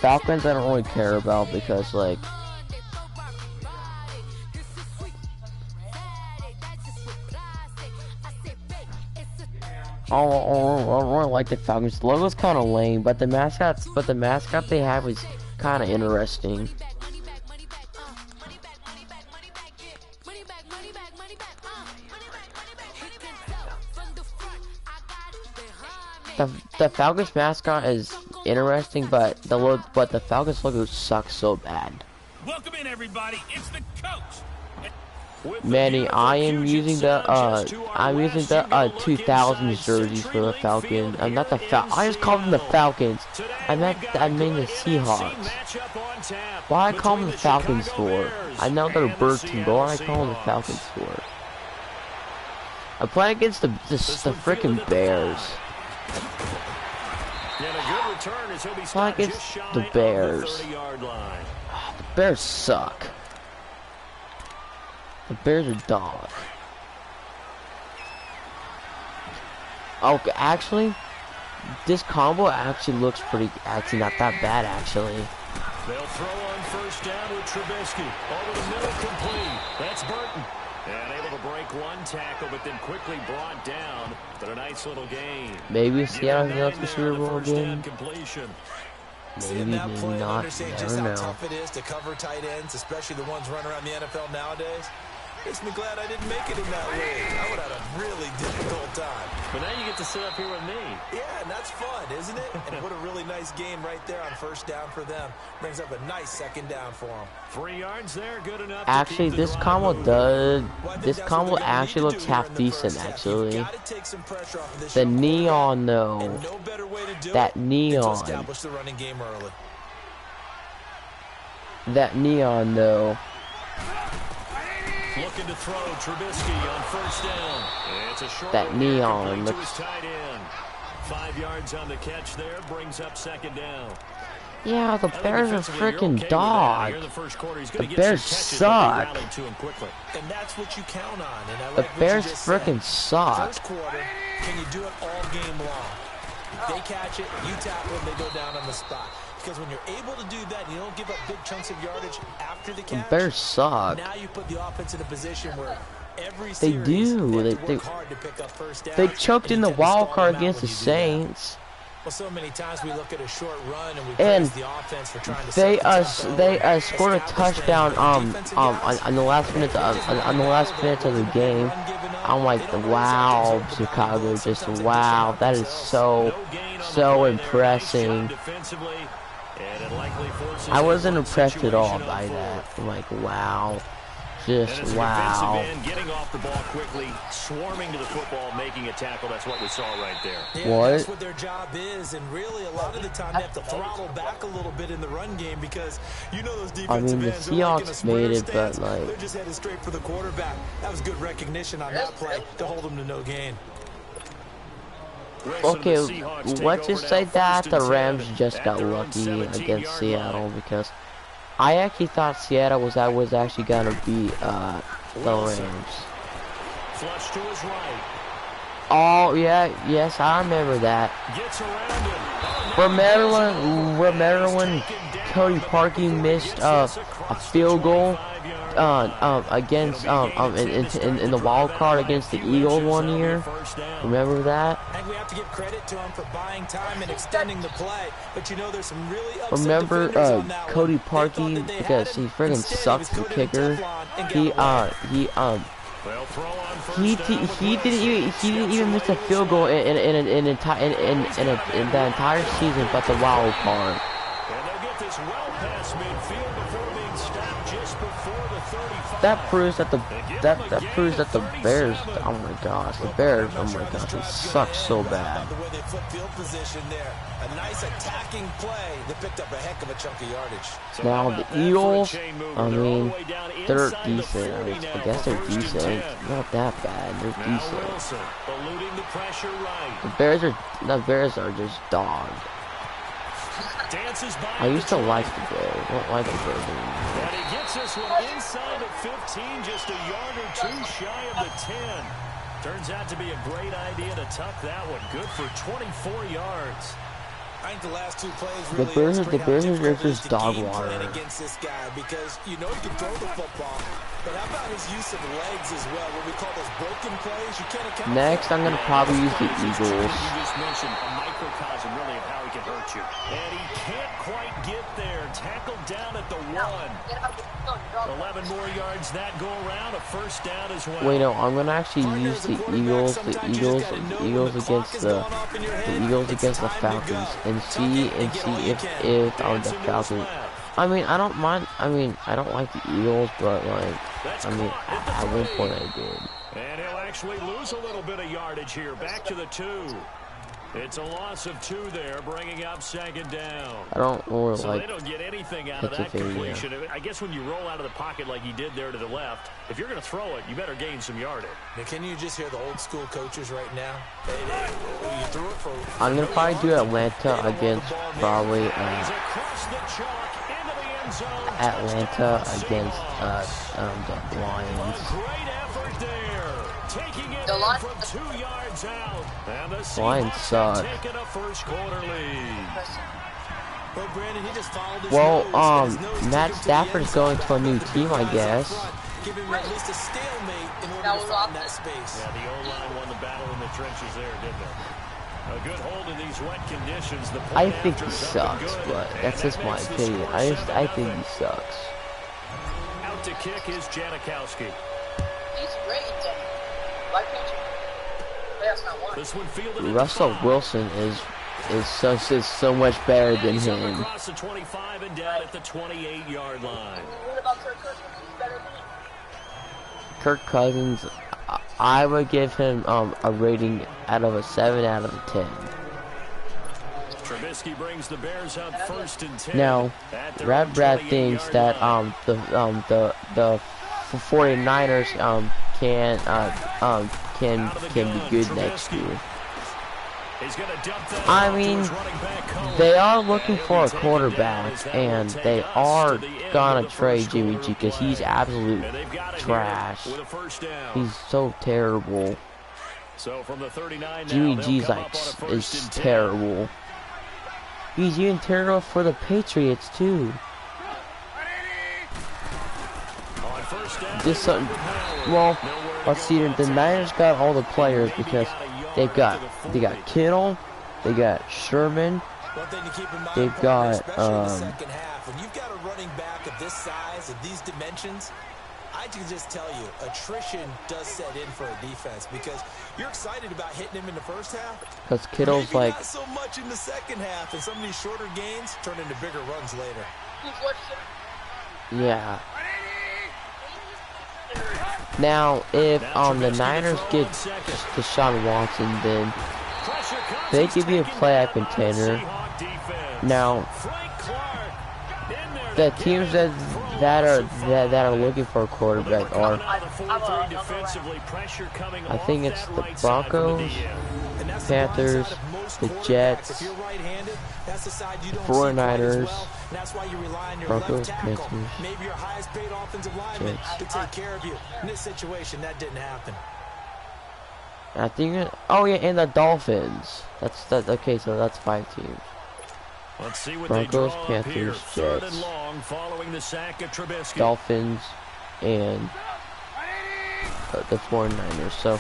Falcons I don't really care about because, like, I don't really like the Falcons. The logo's kind of lame, but the mascot they have is kind of interesting. The Falcons mascot is interesting, but the Falcons logo sucks so bad. Welcome in, everybody. It's the coach. Manny, I am using the 2000s jerseys for the Falcons. I'm not the I just called them the Falcons. I mean the Seahawks. Why I call them the Falcons for? I know they're a bird team, but why I call them the Falcons for? I'm playing against the freaking Bears. Playing against the Bears. The Bears suck. The Bears are dog. Okay, actually, this combo actually looks actually not that bad, actually. They'll throw on first down with Trubisky. Over the middle, complete. That's Burton. And able to break one tackle, but then quickly brought down. But a nice little gain. Maybe Seattle can go to the Super Bowl again. Seeing that maybe play and not. understanding just how tough it is to cover tight ends, especially the ones running around the NFL nowadays, makes me glad I didn't make it in that league. I would have had a really difficult time. But now you get to sit up here with me. Yeah, and that's fun, isn't it? And what a really nice game right there on first down for them. Brings up a nice second down for them. 3 yards there, good enough. Actually, this combo actually looks half decent, actually. The neon, though. That neon. That neon, though. Looking to throw Trubisky on first down. It's a short that neon looks. 5 yards on the catch there, brings up second down. Yeah, the Bears are freaking dog. The Bears suck. And that's what you count on. And I like the Bears freaking suck. First quarter, can you do it all game long? If they catch it, you tackle them, they go down on the spot. Because when you're able to do that, you don't give up big chunks of yardage after the catch. The Bears suck. Now you put the offense in a position where every they do. They choked in the wild card against the Saints. Well, so many times we look at a short run and we praise the offense for trying to they scored a touchdown on the last minutes of the game. I'm like, wow, Chicago, just wow, that is so impressive. I wasn't impressed at all by that. I'm like, wow. Just wow. Getting off the ball quickly, swarming to the football, making a tackle. That's what we saw right there. Yeah, what? That's what their job is, and really a lot of the time they have to throttle back a little bit in the run game because you know those defensive ends. I mean, the Seahawks made it, but like they're just headed straight for the quarterback. That was good recognition on that play to hold them to no gain. Okay, let's just say that the Rams just got lucky against Seattle because I actually thought Seattle was actually gonna beat the Rams. Flush to his right. Oh yeah, yes, I remember that. Remember when Cody Parkey missed a field goal against in the wild card against the Eagles one year? Remember that? And we have to give credit to him for buying time and extending the play. But you know, there's some really remember Cody Parkey, because he friggin' sucks the kicker. He didn't even miss a field goal in the entire season, but the wild card. That proves that the Bears, oh my gosh, the Bears, oh my gosh, they suck so bad. The way they flip field position there, a nice attacking play that picked up a heck of a chunk of yardage. Now the Eagles, I mean, they're decent. I guess they're decent. Not that bad. They're decent. The Bears are just dogs. I used to like the Bears. I don't like the Bears anymore. And he gets this one inside of 15, just a yard or two shy of the 10. Turns out to be a great idea to tuck that one. Good for 24 yards. I think the last two plays really the Bears are just dog water against this guy because you know he can throw the football, but how about his use of legs as well? What we call those broken plays. You can't account. Next, I'm gonna probably use the Eagles. You just mentioned a microcosm, really, of how he can hurt you, and he can't quite get there. Tackled down at the 1. 11 more yards that go around. A first down as well. Wait, no, I'm gonna actually use the Eagles against the Falcons, and see if the Falcons. I mean, I don't mind. I mean, I don't like the Eagles, but like, I mean, at one point I did. And he'll actually lose a little bit of yardage here. Back to the 2. It's a loss of 2 there, bringing up second down. I don't really so like. They don't get anything out of that completion. I guess when you roll out of the pocket like he did there to the left, if you're going to throw it, you better gain some yardage. Now, can you just hear the old school coaches right now? You threw it for, I'm gonna probably do Atlanta against probably Atlanta against the Lions. Great effort there, taking it from 2 yards out. And the Lions suck. taking a first quarter lead. Well, Matt Stafford's going to a new team, I guess. Give him at least a stalemate in order to find that space. Yeah, the O-line won the battle in the trenches there, didn't they? A good hold in these wet conditions. I think he sucks, but that's just my opinion. I think he sucks. Out to kick is Janikowski. He's great, Danny. Why can't you? That's not one. This one fielded Russell Wilson is so much better than him. Across the 25 and down at the 28-yard line. What about Kirk Cousins? He's better than him. Kirk Cousins, I would give him a rating out of a 7 out of 10. Trubisky brings the Bears up 1st and 10. Now, Brad thinks that the 49ers can be good next year. I mean, they are looking for a quarterback, and they are gonna trade Jimmy G because he's absolute trash. He's so terrible. Jimmy G's is terrible. He's even terrible for the Patriots too. Well, let's see. The Niners got all the players because they got Kittle, they got Sherman, they've got second half, when you've got a running back of this size and these dimensions, I can just tell you, attrition does set in for a defense because you're excited about hitting him in the first half. Because Kittle's maybe like not so much in the second half, and some of these shorter gains turn into bigger runs later. Yeah. Now, if the Niners get Deshaun Watson, then they could be a playoff contender. Now, the teams that are looking for a quarterback are, I think it's the Broncos, Panthers, the Jets, the 49ers, Broncos, Panthers, Maybe your highest paid offensive lineman to take care of you. In this situation, that didn't happen. I think oh yeah, and the Dolphins. That's okay, so that's 5 teams. Let's see what Broncos, they draw Panthers, here. Jets, Long following the sack of Trubisky. Dolphins, and the 49ers. So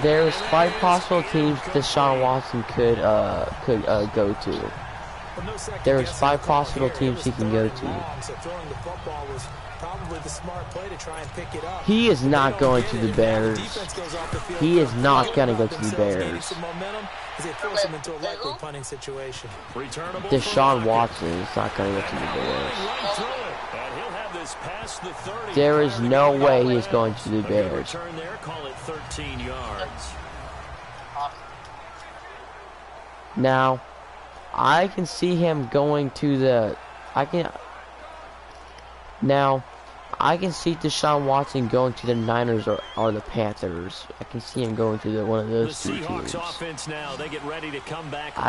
there's 5 possible teams Deshaun Watson could go to. There's 5 possible teams he can go to. He is not going to the Bears. He is not going to go to the Bears. Deshaun Watson is not going to go to the Bears. There is no way he is going to the Bears. Now, I can see him going to the. I can see Deshaun Watson going to the Niners or the Panthers. I can see him going to one of those 2 teams. I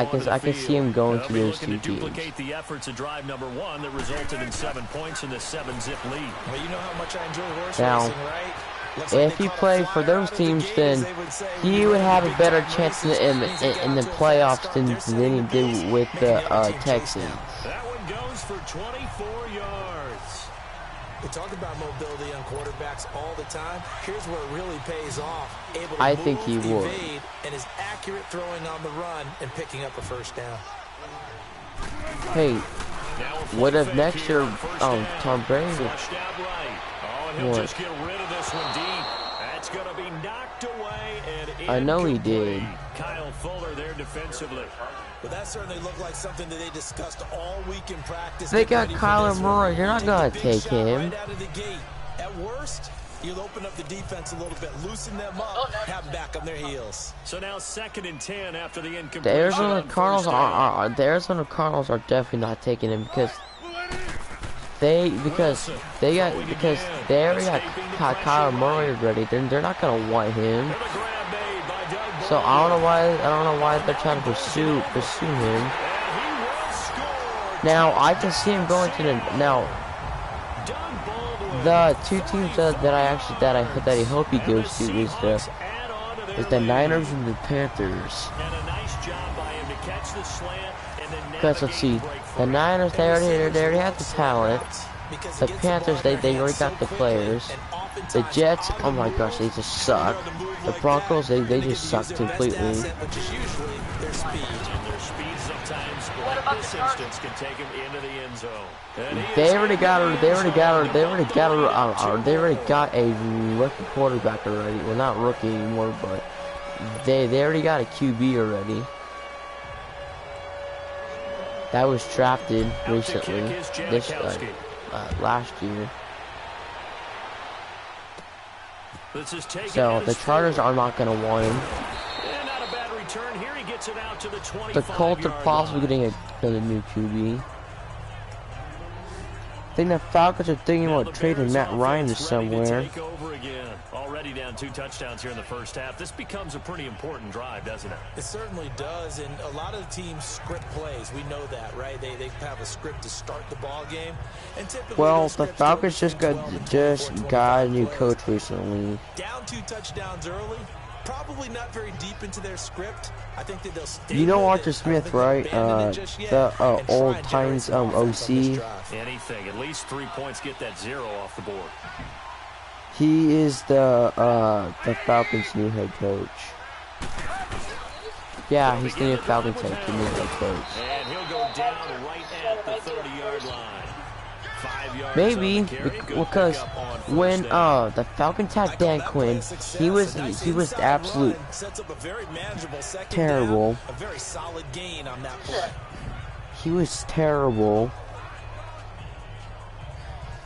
can see him going to those 2 teams. The efforts of drive number 1 that resulted in 7 points in the 7-zip lead. Well, you know how much I enjoy horse now, racing, right? If he played for those teams, then he would have a better chance in the playoffs than he did with the Texans. That one goes for 24 yards. We talk about mobility on quarterbacks all the time. Here's where it really pays off. Able to I think he would. evade, and is accurate throwing on the run and picking up a first down. Hey, what if next year Tom Brady He'll just get rid of this one deep. That's going to be knocked away and I know he did. Kyle Fuller there defensively. But that certainly looked like something that they discussed all week in practice. They got Kyler Murray. You're not going to take him. Right out of the gate. At worst, you'll open up the defense a little bit, loosen them up, have them back on their heels. So now 2nd and 10 after the incompletion. The Arizona Cardinals are definitely not taking him because they already got Kyler Murray already. They're not gonna want him. So I don't know why they're trying to pursue him. Now I can see him going to the 2 teams that I hope he goes to is the Niners and the Panthers. Because let's see, the Niners they already have the talent. The Panthers, they already got the players. The Jets, oh my gosh, they just suck. The Broncos, they just suck completely. They already got a rookie quarterback already. Well, not rookie anymore, but they already got a QB already. That was drafted recently, this last year. So the Chargers are not going to win. The Colts are possibly getting a new QB. I think the Falcons are thinking about trading Matt Ryan somewhere. Already down 2 touchdowns here in the first half. This becomes a pretty important drive, doesn't it? It certainly does, and a lot of the teams script plays. We know that, right? They have a script to start the ball game. And typically, well, the Falcons just got a new coach recently. Down 2 touchdowns early. Probably not very deep into their script. I think that they'll stay. You know Arthur Smith, right? The old Titans OC. Anything, at least 3 points, get that 0 off the board. He is the Falcons' new head coach. Yeah, he's the new Falcons' new head coach. And he'll go down right at the 30-yard line. 5 yards. Maybe because when the Falcons had Dan Quinn, he was absolute terrible. A very solid gain on that play. He was terrible.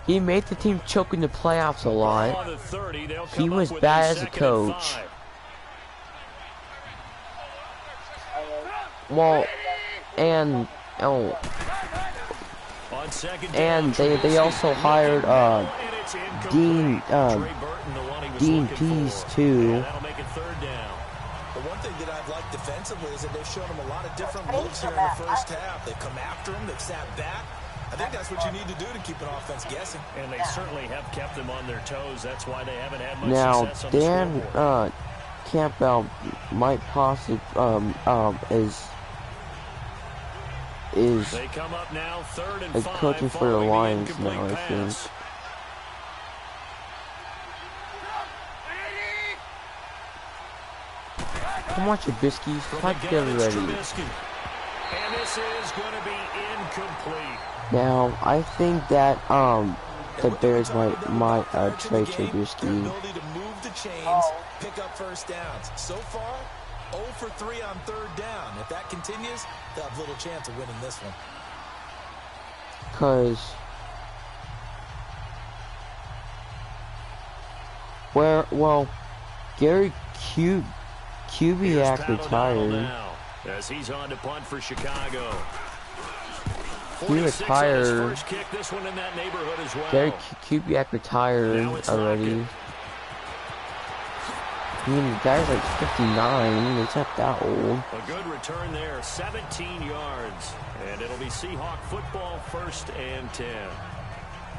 He made the team choke in the playoffs a lot. He was bad as a coach. Well, and they also hired Dean Pease too. The one thing that I've liked defensively is that they've shown him a lot of different looks here in the first half. They've come after him, they've sat back. I think that's what you need to do to keep an offense guessing. And they certainly have kept them on their toes. That's why they haven't had much success on the scoreboard. Dan Campbell might possibly is they come up now, 3rd and 5, coaching for the Lions now, I think. Come on, Trubisky, fight get ready. And this is going to be incomplete. Now, I think that the Bears might trade Trubisky. Ability to move the chains, pick up first downs. So far, 0 for 3 on 3rd down. If that continues, they'll have little chance of winning this one. Because Gary Kubiak retired. As he's on to punt for Chicago. He retired. First kick, this one in that neighborhood as well. Gary Kubiak retired already. I mean, the guy's like 59. He's not that old. A good return there, 17 yards. And it'll be Seahawk football, 1st and 10.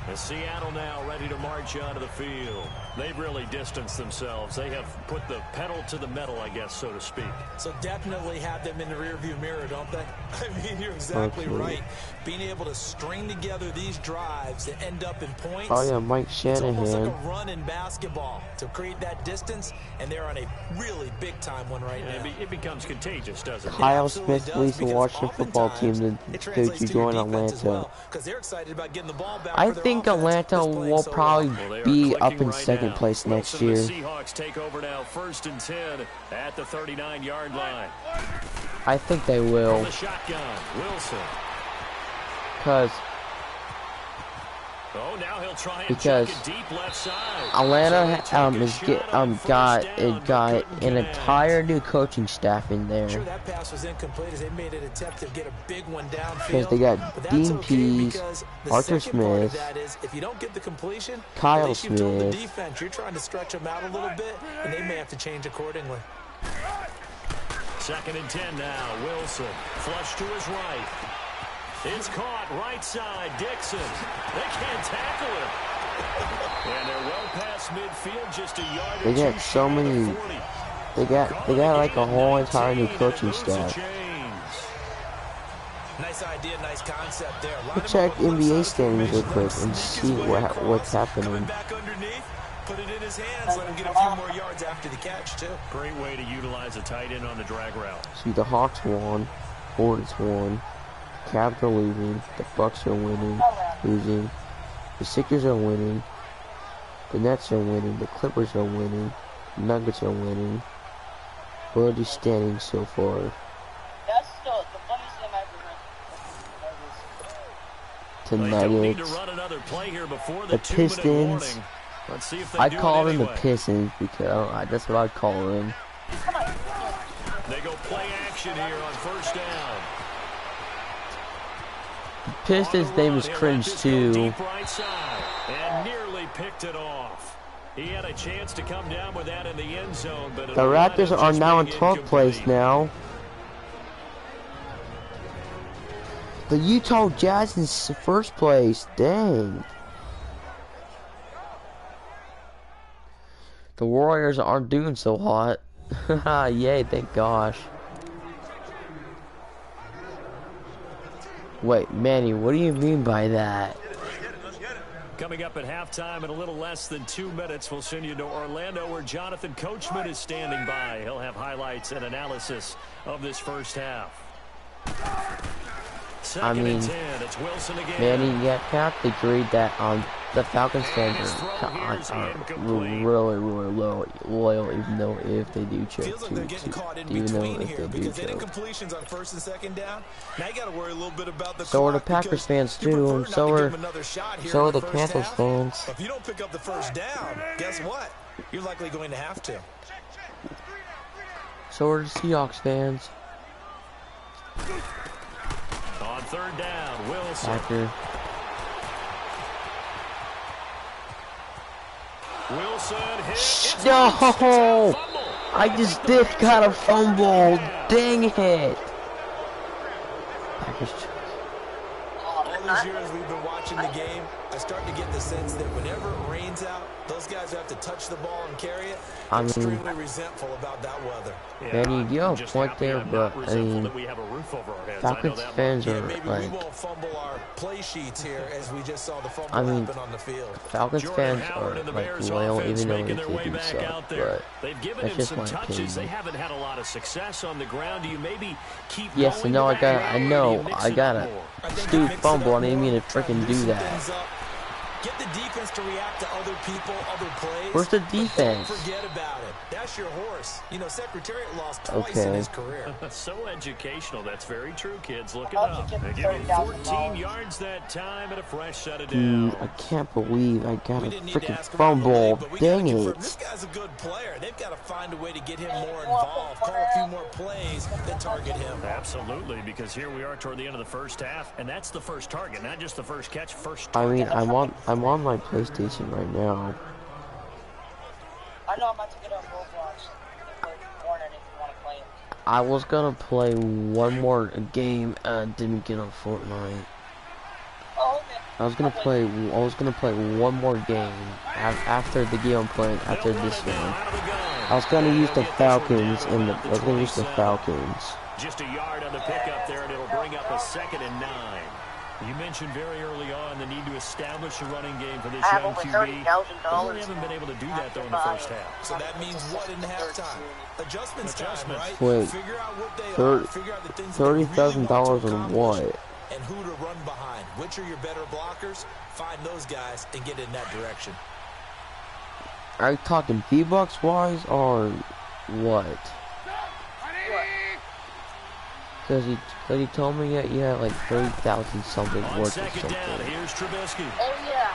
As Seattle now ready to march onto the field. They've really distanced themselves. They have put the pedal to the metal, I guess, so to speak. So definitely have them in the rearview mirror, don't they? I mean, you're exactly right. Being able to string together these drives that end up in points. Oh yeah, Mike Shanahan. It's almost like a run in basketball to create that distance, and they're on a really big-time one right now. It becomes contagious, doesn't it? Kyle Smith leads the Washington football team to join Atlanta. They're excited about getting the ball back. I think Atlanta will probably be up in second place next year. The Seahawks take over now, 1st and 10 at the 39-yard line. I think they will. The shotgun, Wilson. Because now he'll try and check it deep left side. Atlanta got an entire new coaching staff in there. Sure, that pass was incomplete as they made an attempt to get a big one downfield. Because they got Dean Pease, Arthur Smith, if you don't get the completion, Kyle Smith. Told the defense you're trying to stretch them out a little bit, and they may have to change accordingly. 2nd and 10 now. Wilson flush to his right. It's caught right side. Dixon. They can't tackle him. And they're well past midfield, just a yard. They got so many. They got like a whole entire new coaching staff. Nice idea, nice concept there. Let's check NBA standings real quick and see what's happening. Back underneath, put it in his hands, let him get a few more yards after the catch, too. Great way to utilize a tight end on the drag route. See, the Hawks won, Hornets won, Cavs are losing, the Bucks are winning, losing, the Sixers are winning, the Nets are winning, the Clippers are winning, the Nuggets are winning. What are these standings so far? That's still the funniest thing I've ever The Nuggets, the Pistons. I'd call them the Pistons because that's what I'd call them. They go play action here on first down. The Pistons' name is cringe too. And nearly picked it off. He had a chance to come down with that in the end zone, but the Raptors are now in 12th place now. The Utah Jazz is first place. Dang. The Warriors aren't doing so hot. Yay, thank gosh. Wait, Manny, what do you mean by that? Coming up at halftime in a little less than 2 minutes, we'll send you to Orlando where Jonathan Coachman is standing by. He'll have highlights and analysis of this first half. Second and 10, it's Wilson again. Manny, yeah, can I have to agree that the Falcons fans are really loyal, even though if they do choke. Feels like they're getting caught in between here because they did incompletions on first and second down. Now you got to worry a little bit about the So are the Packers fans too, and so are the Panthers fans. If you don't pick up the first down, guess what? You're likely going to have to. So are the Seahawks fans. On third down, Wilson. Packer. Wilson hit. No! I just got a fumble. Dang it. Packers. All these years we've been watching the game, I start to get the sense that whenever it rains out, those guys who have to touch the ball and carry it, extremely resentful about that weather. Manny, you have a point there, but I mean, Falcons fans are maybe like. we won't fumble our play sheets here as we just saw the fumble happen on the field. Falcons fans are like loyal, even though they do suck. But they've given that's him just some my touches. opinion. They haven't had a lot of success on the ground. Do you maybe keep Yes, going no, to that I area, know, or do you mix I it got up a more? stupid fumble. I didn't mean to freaking do that. Get the defense to react to other people, other plays. Where's the defense? Don't forget about it. That's your horse. You know, Secretariat lost twice in his career. So educational. That's very true, kids. Look it up. They give him 14 yards that time and a fresh set of downs. I can't believe I got a freaking fumble. Dang it. This guy's a good player. They've got to find a way to get him more involved, call a few more plays that target him. Absolutely, because here we are toward the end of the first half, and that's the first target, not just the first catch, first I target. mean, I'm on my PlayStation right now. I know I'm about to get on Roblox and play Fortnite if you want to play it. I was gonna play one more game and didn't get on Fortnite. Oh, okay. I was gonna play one more game after the game I'm playing after this one. I was gonna use the Falcons and Just a yard on the pickup there, and it'll bring up a 2nd and 9. You mentioned very early on the need to establish a running game for this young QB. They haven't been able to do that, though, in the first half. So that means what in halftime? Adjustments time, right? Wait, figure out what they are. Figure out the things $30,000 on what? And who to run behind. Which are your better blockers? Find those guys and get in that direction. Are you talking V-Bucks wise or what? Because he told me that you had like 30,000 something worth of something. Down, here's Trubisky. Oh yeah.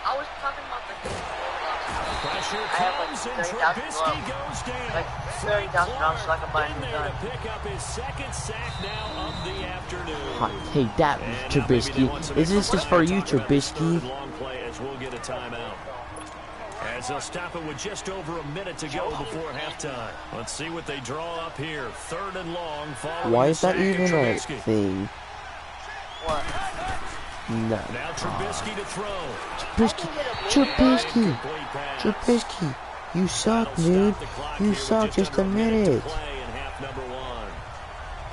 I was talking about the Pressure I have comes like and 30,000 Trubisky goes down. like $30,000 so I can buy a In new there gun. to pick up his 2nd sack now of the afternoon. Hey, that Trubisky. Is this just for you, Trubisky? Long play as we'll get a timeout. As they'll stop it with just over a minute to go before halftime. Let's see what they draw up here. 3rd and long. Why is that even a thing? What? No. Now Trubisky to throw. Trubisky. You suck, dude. You suck just a minute.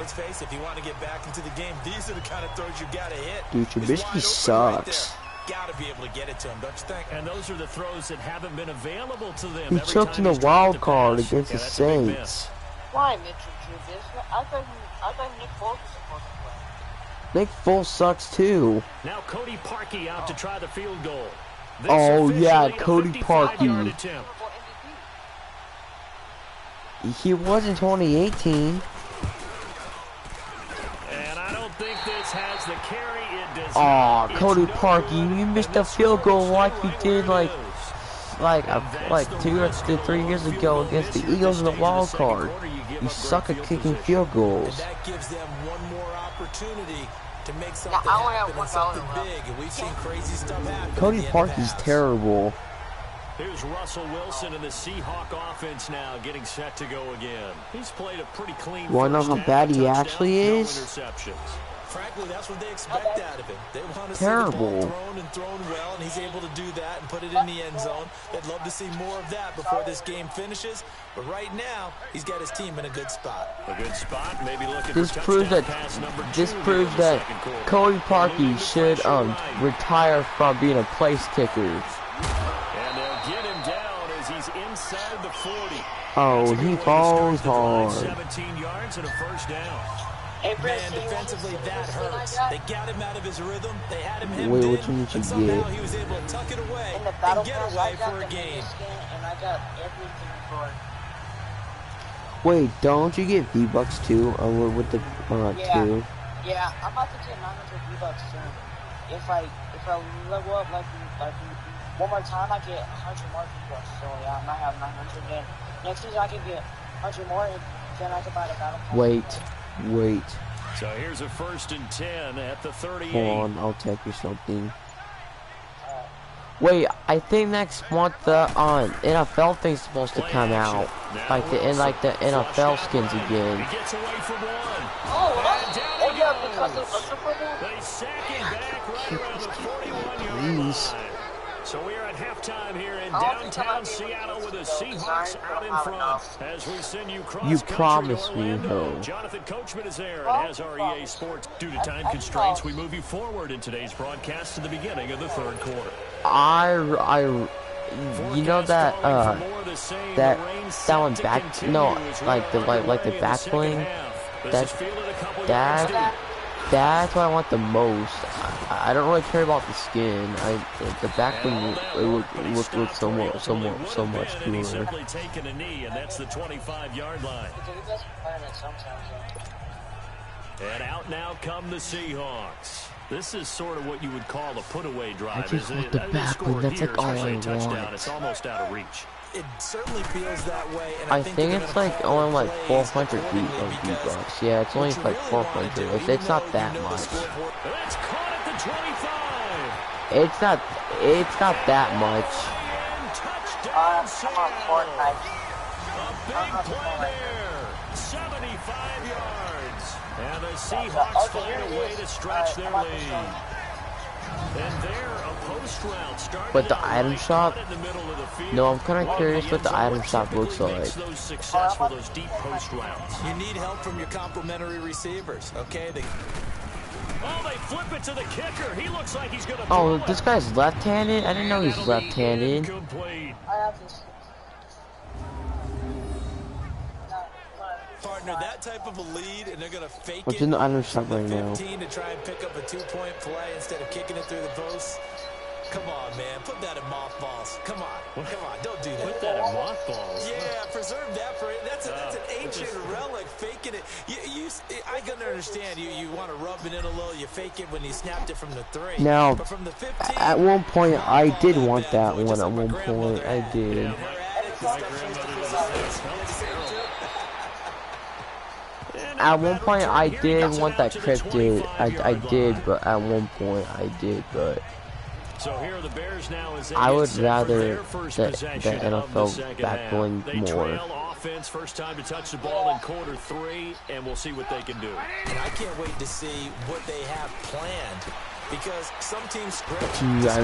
Let's face it, if you want to get back into the game, these are the kind of throws you got to hit. Dude, Trubisky sucks. Got to be able to get it to him, don't you think? And those are the throws that haven't been available to them. He choked in the wild card against the Saints. Why, Mitchell Trubisky? I thought Nick Foles was supposed to play. Nick Foles sucks too. Now Cody Parkey out to try the field goal. This oh yeah, Cody Parkey. He was in 2018. And I don't think this has the carry it does. Oh, Cody Parkey, you missed a field goal like you did like 2 or 3 years ago against the Eagles in the wild card. You suck at kicking field goals. That gives them one more opportunity to make something happen and something big. And we've seen crazy stuff happen. Cody Parkey's terrible. Here's Russell Wilson and the Seahawk offense now getting set to go again. He's played a pretty clean. You wanna know how bad he actually is? Frankly, that's what they expect out of him. They want to terrible. see the ball thrown and thrown well, and he's able to do that and put it in the end zone. They'd love to see more of that before this game finishes. But right now, he's got his team in a good spot. A good spot. Maybe looking this for proves that Cody Parkey should retire from being a place kicker. And they'll get him down as he's inside the 40. Oh, he falls hard. 17 yards and a first down. Man, defensively, that hurts. They got him out of his rhythm. They had him hemmed Wait, in, which one did you but somehow get? he was able to tuck it away In the and get away for a gain. And I got everything for it. Wait, don't you get V-Bucks too? With the two? Yeah, I'm about to get 900 V-Bucks soon. If I level up like one more time, I get 100 more V-Bucks. So yeah, I might have 900. Then next season I can get 100 more, and then I can buy the battle pass. Wait. So here's a 1st and 10 at the 38. Hold on, I'll take you something. Wait, I think next month the NFL thing's supposed to come out, like the NFL skins again. He gets away from one. Oh yeah, because of the Super Bowl. They sack him back right around the 41-yard line. So we are at halftime here in downtown Seattle with the Seahawks out in front. As we send you cross You promised me, though. Jonathan Coachman is there and has our EA Sports. Due to time constraints, we move you forward in today's broadcast to the beginning of the third quarter. You know that one back, no, like the back bling. That's what I want the most. I don't really care about the skin. The back bling it looks so much cooler. Simply taking a knee, and that's the 25-yard line. And out now come the Seahawks. This is sort of what you would call a put-away drive. I just want the back bling. That's like all I want. It's almost out of reach. It certainly feels that way. And I think it's like only like 400 V-Bucks. Yeah, it's only like 400. It's not that much. That's caught at the 25. It's not that much. Touchdown, Come on, Fortnite. a big play there. 75 yards. And the Seahawks find a way to stretch their lead. And there, a post route started. But the item shop? No, I'm kind of curious what the item shop looks like. Those successful, those deep post routes. You need help from your complimentary receivers, okay? Oh, they flip it to the kicker. He looks like he's going to. Oh, this guy's left-handed? I didn't know he's left-handed. I have this. Partner, that type of a lead, and they're going to fake What's it in the item shop right now? 15 to try and pick up a 2-point play instead of kicking it through the post. Come on, man. Put that in mothballs. Come on. Don't do that. Put that in mothballs. Yeah, preserve that for it. That's an ancient relic. Faking it. I can understand. You want to rub it in a little. You fake it when you snapped it from the 3. Now, but from the 15, at one point, I did want that one. At one point, I did. At one point, I did want that cryptid. I did, but at one point, I did, but. So here are the Bears now as I would rather the NFL back bling more. Offense, first time to touch the ball in quarter 3, and we'll see what they can do. And I can't wait to see what they have planned Because some teams stretch. Dude, I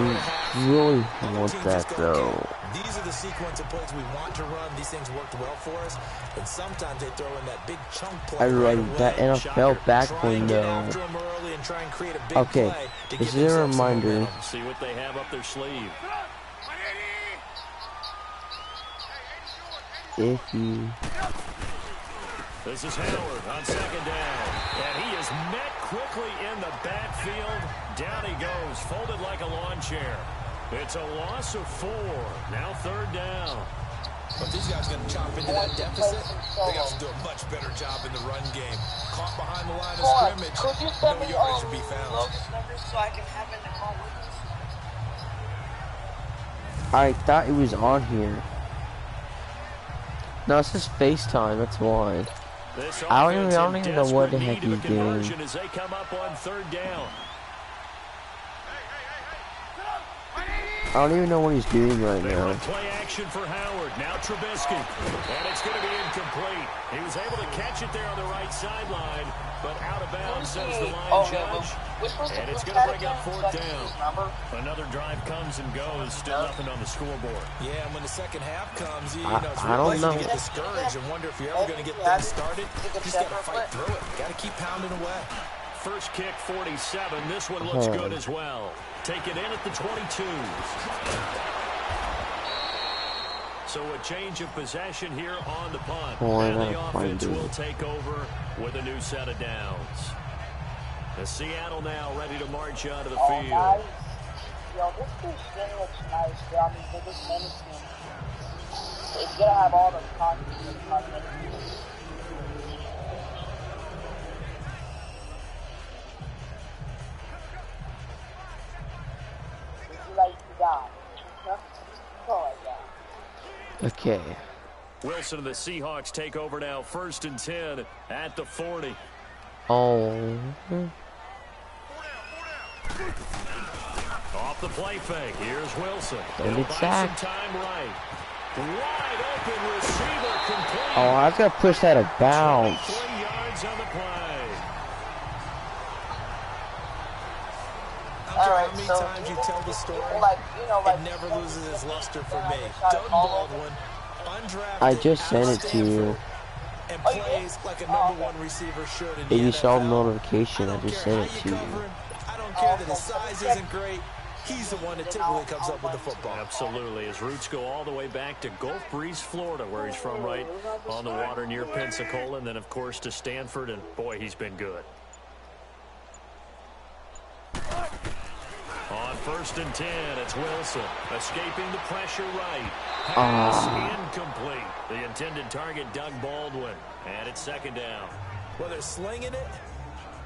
really want that though. These are the sequence of plays we want to run. These things worked well for us, and sometimes they throw in that big chunk play. I like that NFL back window. Okay, this is a reminder. See what they have up their sleeve. If you. This is Howard on second down, and he is met quickly in the backfield. Down he goes, folded like a lawn chair. It's a loss of 4. Now third down. But these guys are going to chop into that deficit. They got to do a much better job in the run game. Caught behind the line of scrimmage, no yardage to be found. So I can have in the call with us. I thought it was on here. No, it's just FaceTime, that's why. I don't even know what the heck he's doing. As they come up on third down. I don't even know what he's doing right now. Play action for Howard. Now Trubisky. And it's going to be incomplete. He was able to catch it there on the right sideline, but out of bounds, says the line judge. And it's going to bring up fourth down. Another drive comes and goes. Still nothing on the scoreboard. Yeah, and when the second half comes, it's I don't know. You get discouraged and wonder if you're ever going to get things started. You just got to fight through it. Got to keep pounding away. First kick, 47. This one looks good as well. Take it in at the 22. So a change of possession here on the punt. And the offense will take over with a new set of downs. The Seattle now ready to march out of the field. Guys. Yo, this big thing looks nice. I mean, biggest menacing. It's going to have all the content. Okay. Wilson and the Seahawks take over now. 1st and 10 at the 40. Oh. Off the play fake. Here's Wilson. Don't get sacked. Time right. Wide open receiver complete. Oh, I was going to push that out of bounds. 3 yards on the play. How many times you tell the story, it never loses its luster for me. Doug Baldwin, undrafted, I just sent it to you. And plays like a #1 receiver should. If you saw the notification, I just sent it to you. I don't care that his size isn't great. He's the one that typically comes up with the football. Absolutely. His roots go all the way back to Gulf Breeze, Florida, where he's from, right on the water near Pensacola, and then, of course, to Stanford, and, boy, he's been good. On 1st and 10, it's Wilson escaping the pressure right. Pass incomplete. The intended target, Doug Baldwin. And it's 2nd down. Well, they're slinging it.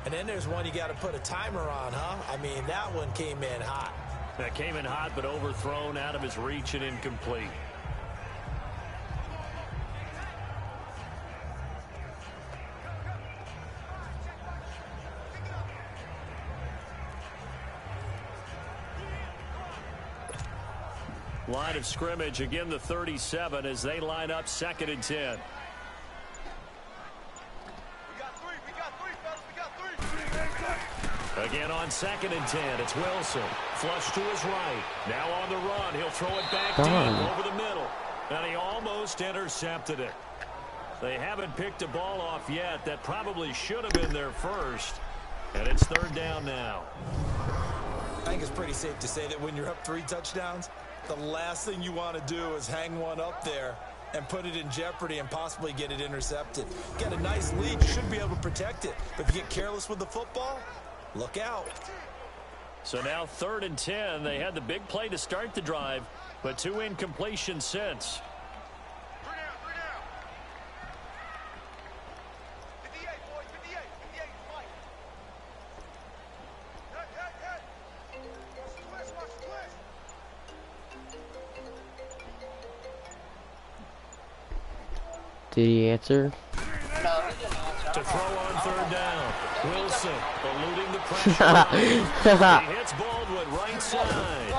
And then there's one you got to put a timer on, huh? I mean, that one came in hot. That came in hot, but overthrown, out of his reach and incomplete. Line of scrimmage, again the 37 as they line up 2nd and 10. Again on 2nd and 10, it's Wilson. Flush to his right. Now on the run, he'll throw it back deep over the middle. And he almost intercepted it. They haven't picked a ball off yet. That probably should have been their first. And it's 3rd down now. I think it's pretty safe to say that when you're up 3 touchdowns, the last thing you want to do is hang one up there and put it in jeopardy and possibly get it intercepted. Get a nice lead, you should be able to protect it. But if you get careless with the football, look out. So now 3rd and 10. They had the big play to start the drive, but 2 incompletions since. Did he answer? To throw on 3rd down. Wilson eluding the pressure. He hits Baldwin right side.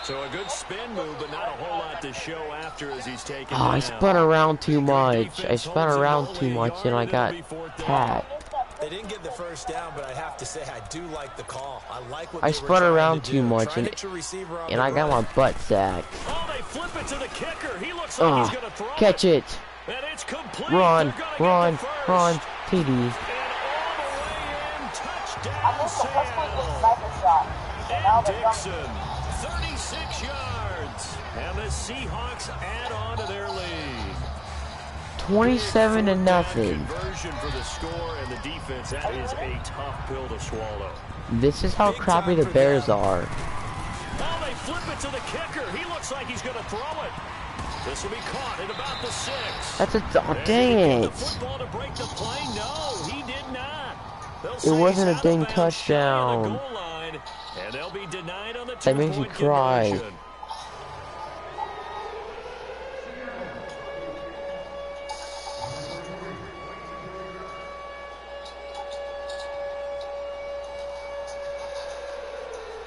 So a good spin move, but not a whole lot to show after as he's taken down. I spun around too much. I spun around too much and I got tagged. They didn't get the first down, but I have to say I do like the call. I like what I spun around too much, and I got my butt sacked. Oh, they flip it to the kicker. He looks like he's gonna throw catch it. And it's complete. Run, run, run, TD. And all the way in, touchdown, Seattle. And Dixon, 36 yards. And the Seahawks add on to their lead. 27-0. Conversion for the score and the defense. That is a tough pill to swallow. This is how crappy the Bears are. Oh, they flip it to the kicker. He looks like he's going to throw it. This will be caught at about the 6. That's a dang it. Football to break the play. No, he did not. It wasn't a dang touchdown. Line, and they'll be denied on the that makes you cry. Conversion.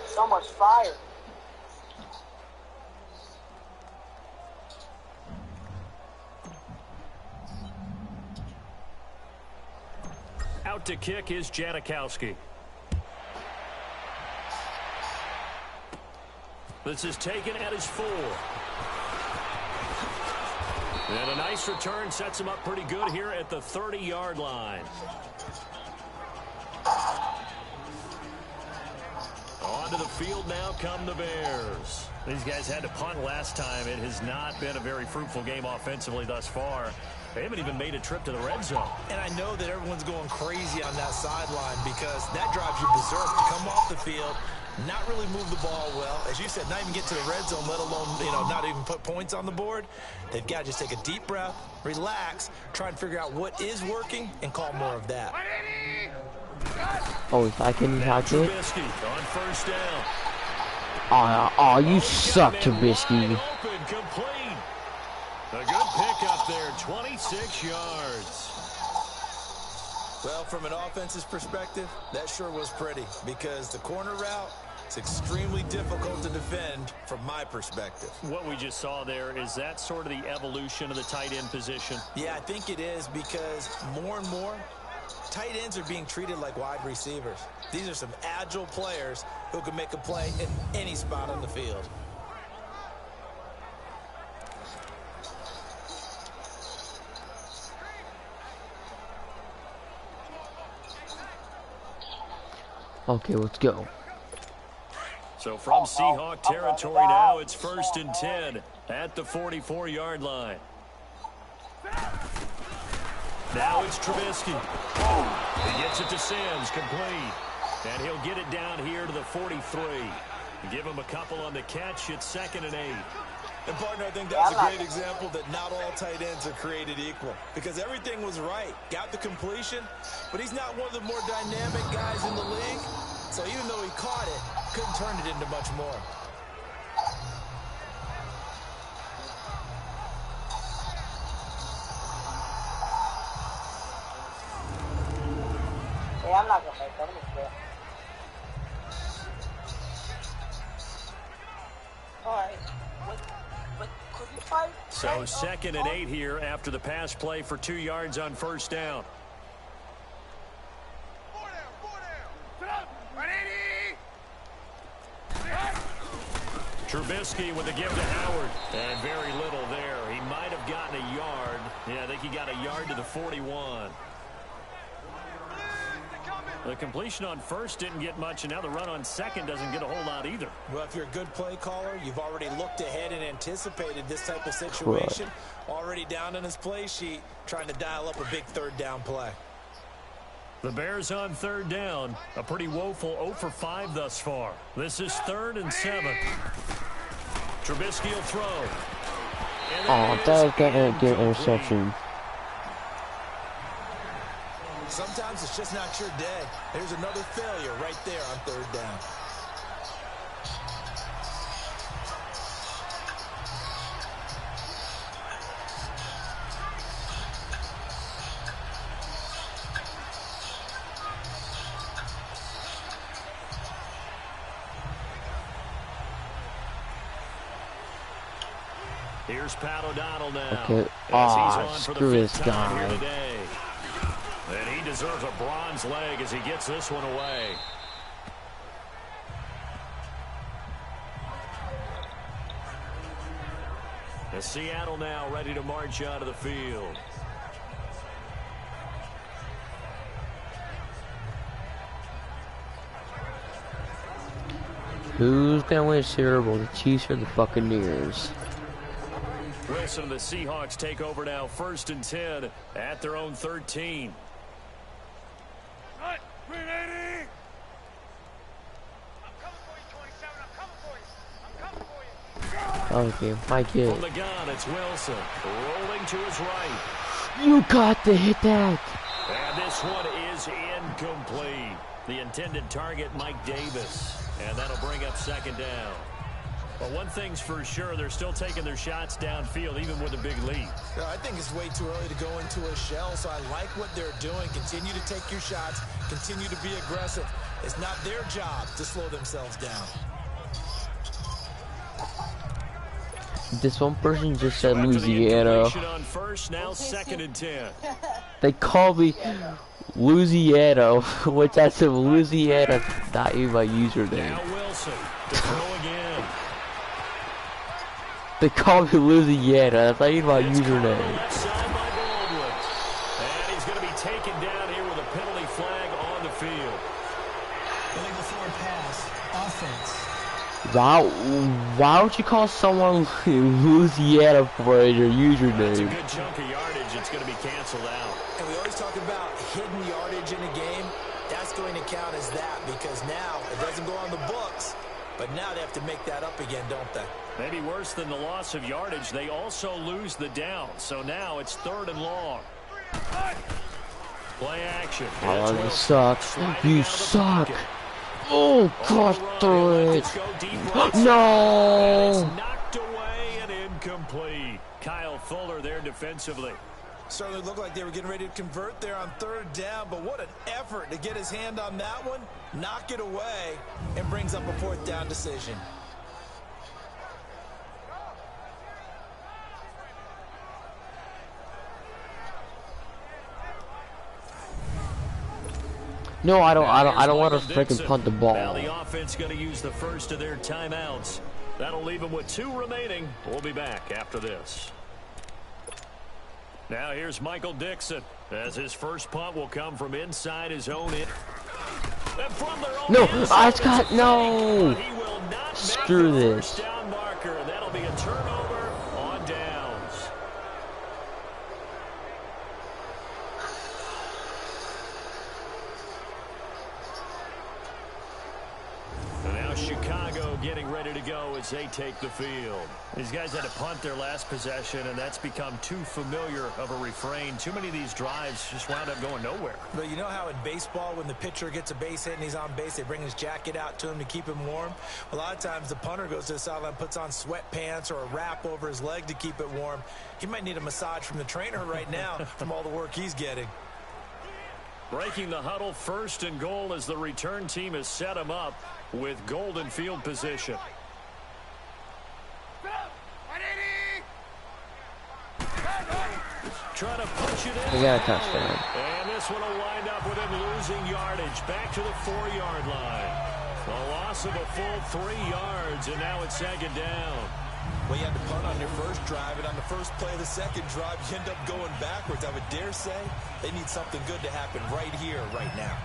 So much fire. Out to kick is Janikowski. This is taken at his 4. And a nice return sets him up pretty good here at the 30-yard line. Onto the field now come the Bears. These guys had to punt last time. It has not been a very fruitful game offensively thus far. They haven't even made a trip to the red zone. And I know that everyone's going crazy on that sideline because that drives you berserk to come off the field, not really move the ball well. As you said, not even get to the red zone, let alone, not even put points on the board. They've got to just take a deep breath, relax, try and figure out what is working, and call more of that. Oh, if I can catch it. Trubisky on first down. Oh, you suck, Trubisky. Open, complete. A good pick up there, 26 yards. Well, from an offense's perspective, that sure was pretty because the corner route is extremely difficult to defend from my perspective. What we just saw there, is that sort of the evolution of the tight end position? Yeah, I think it is because more and more, tight ends are being treated like wide receivers. These are some agile players who can make a play in any spot on the field. Okay, let's go. So from Seahawk territory now, it's 1st and 10 at the 44-yard line. Now it's Trubisky. He gets it to Sims, complete. And he'll get it down here to the 43. Give him a couple on the catch. It's 2nd and 8. And, partner, I think that's a great example that not all tight ends are created equal because everything was right. Got the completion, but he's not one of the more dynamic guys in the league. So even though he caught it, couldn't turn it into much more. Yeah, I'm not going to make that. I'm going to all right. So 2nd and 8 here after the pass play for 2 yards on first down. Trubisky with a give to Howard. And very little there. He might have gotten a yard. Yeah, I think he got a yard to the 41. The completion on first didn't get much, and now the run on second doesn't get a whole lot either. Well, if you're a good play caller, you've already looked ahead and anticipated this type of situation. Already down on his play sheet, trying to dial up a big 3rd down play. The Bears on 3rd down. A pretty woeful 0 for 5 thus far. This is 3rd and 7. Trubisky will throw. Oh, that was going to get an interception. Sometimes it's just not your day. There's another failure right there on 3rd down. Here's Pat O'Donnell now. Okay. Ah, screw this guy. And he deserves a bronze leg as he gets this one away. And Seattle now ready to march out of the field. Who's going to win Super Bowl, the Chiefs or the Buccaneers? Wilson and the Seahawks take over now, 1st and 10 at their own 13. Right, 380. Okay, Mike hit. From the gun, it's Wilson rolling to his right. You got to hit that. And this one is incomplete. The intended target, Mike Davis. And that'll bring up 2nd down. But one thing's for sure, they're still taking their shots downfield, even with a big lead. I think it's way too early to go into a shell, so I like what they're doing. Continue to take your shots. Continue to be aggressive. It's not their job to slow themselves down. This one person just said Louisiana. On first, now 2nd and 10. They call me Louisiana, which that's a Louisiana, not even my username. Now Wilson to throw again. They call me Louisiana, that's not even my username. And he's going to be taken down here with a penalty flag on the field. Illegal forward pass. Offense. Why would you call someone Louisiana for your username? That's a good chunk of yardage. It's going to be canceled out. And we always talk about hidden yardage in a game. That's going to count as that because now it doesn't go on the books, but now they have to make that up again, don't they? Maybe worse than the loss of yardage, they also lose the down. So now it's 3rd and long. Play action. Oh, you suck. You suck. Oh, cross through it. No. Knocked away and incomplete. Kyle Fuller there defensively. Certainly looked like they were getting ready to convert there on 3rd down, but what an effort to get his hand on that one, knock it away, and brings up a 4th down decision. No, I don't want to freaking punt the ball. Now the offense going to use the first of their timeouts. That'll leave them with 2 remaining. We'll be back after this. Now here's Michael Dixon as his first punt will come from inside his own end. No, I've got no. Screw this. Down marker. That'll be a turnover on downs. And now Chicago getting ready to go as they take the field. These guys had to punt their last possession, and that's become too familiar of a refrain. Too many of these drives just wound up going nowhere. But you know how in baseball, when the pitcher gets a base hit and he's on base, they bring his jacket out to him to keep him warm? A lot of times the punter goes to the sideline, puts on sweatpants or a wrap over his leg to keep it warm. He might need a massage from the trainer right now from all the work he's getting. Breaking the huddle, 1st and goal as the return team has set him up with golden field position. Trying to punch it in. We got a touchdown. And this one will wind up with him losing yardage back to the 4-yard line. A loss of a full 3 yards, and now it's 2nd down. Well, you had to punt on your first drive, and on the first play of the second drive, you end up going backwards. I would dare say they need something good to happen right here, right now.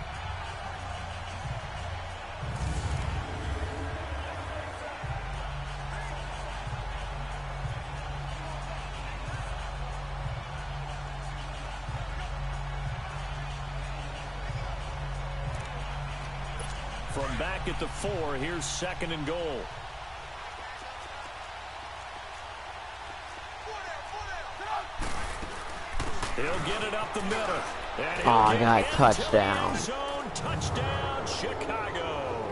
From back at the 4, here's 2nd and goal. He'll get it up the middle. Oh, I got a touchdown. Touchdown, Chicago.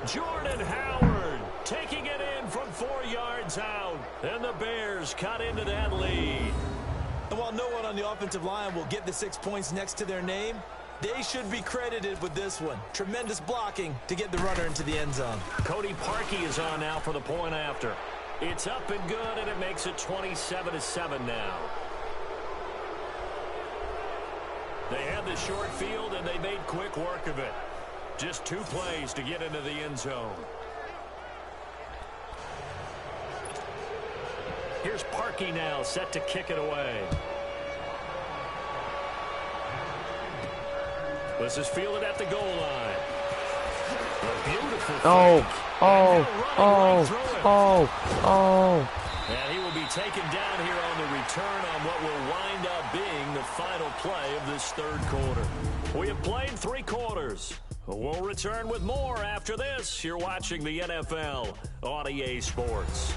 Jordan Howard taking it in from 4 yards out. And the Bears cut into that lead. And while no one on the offensive line will get the 6 points next to their name, they should be credited with this one. Tremendous blocking to get the runner into the end zone. Cody Parkey is on now for the point after. It's up and good, and it makes it 27-7 now. They had the short field, and they made quick work of it. Just 2 plays to get into the end zone. Here's Parkey now, set to kick it away. This is fielded at the goal line. A beautiful Oh, fake. And he will be taken down here on the return on what will wind up being the final play of this third quarter. We have played 3 quarters. We'll return with more after this. You're watching the NFL on EA Sports.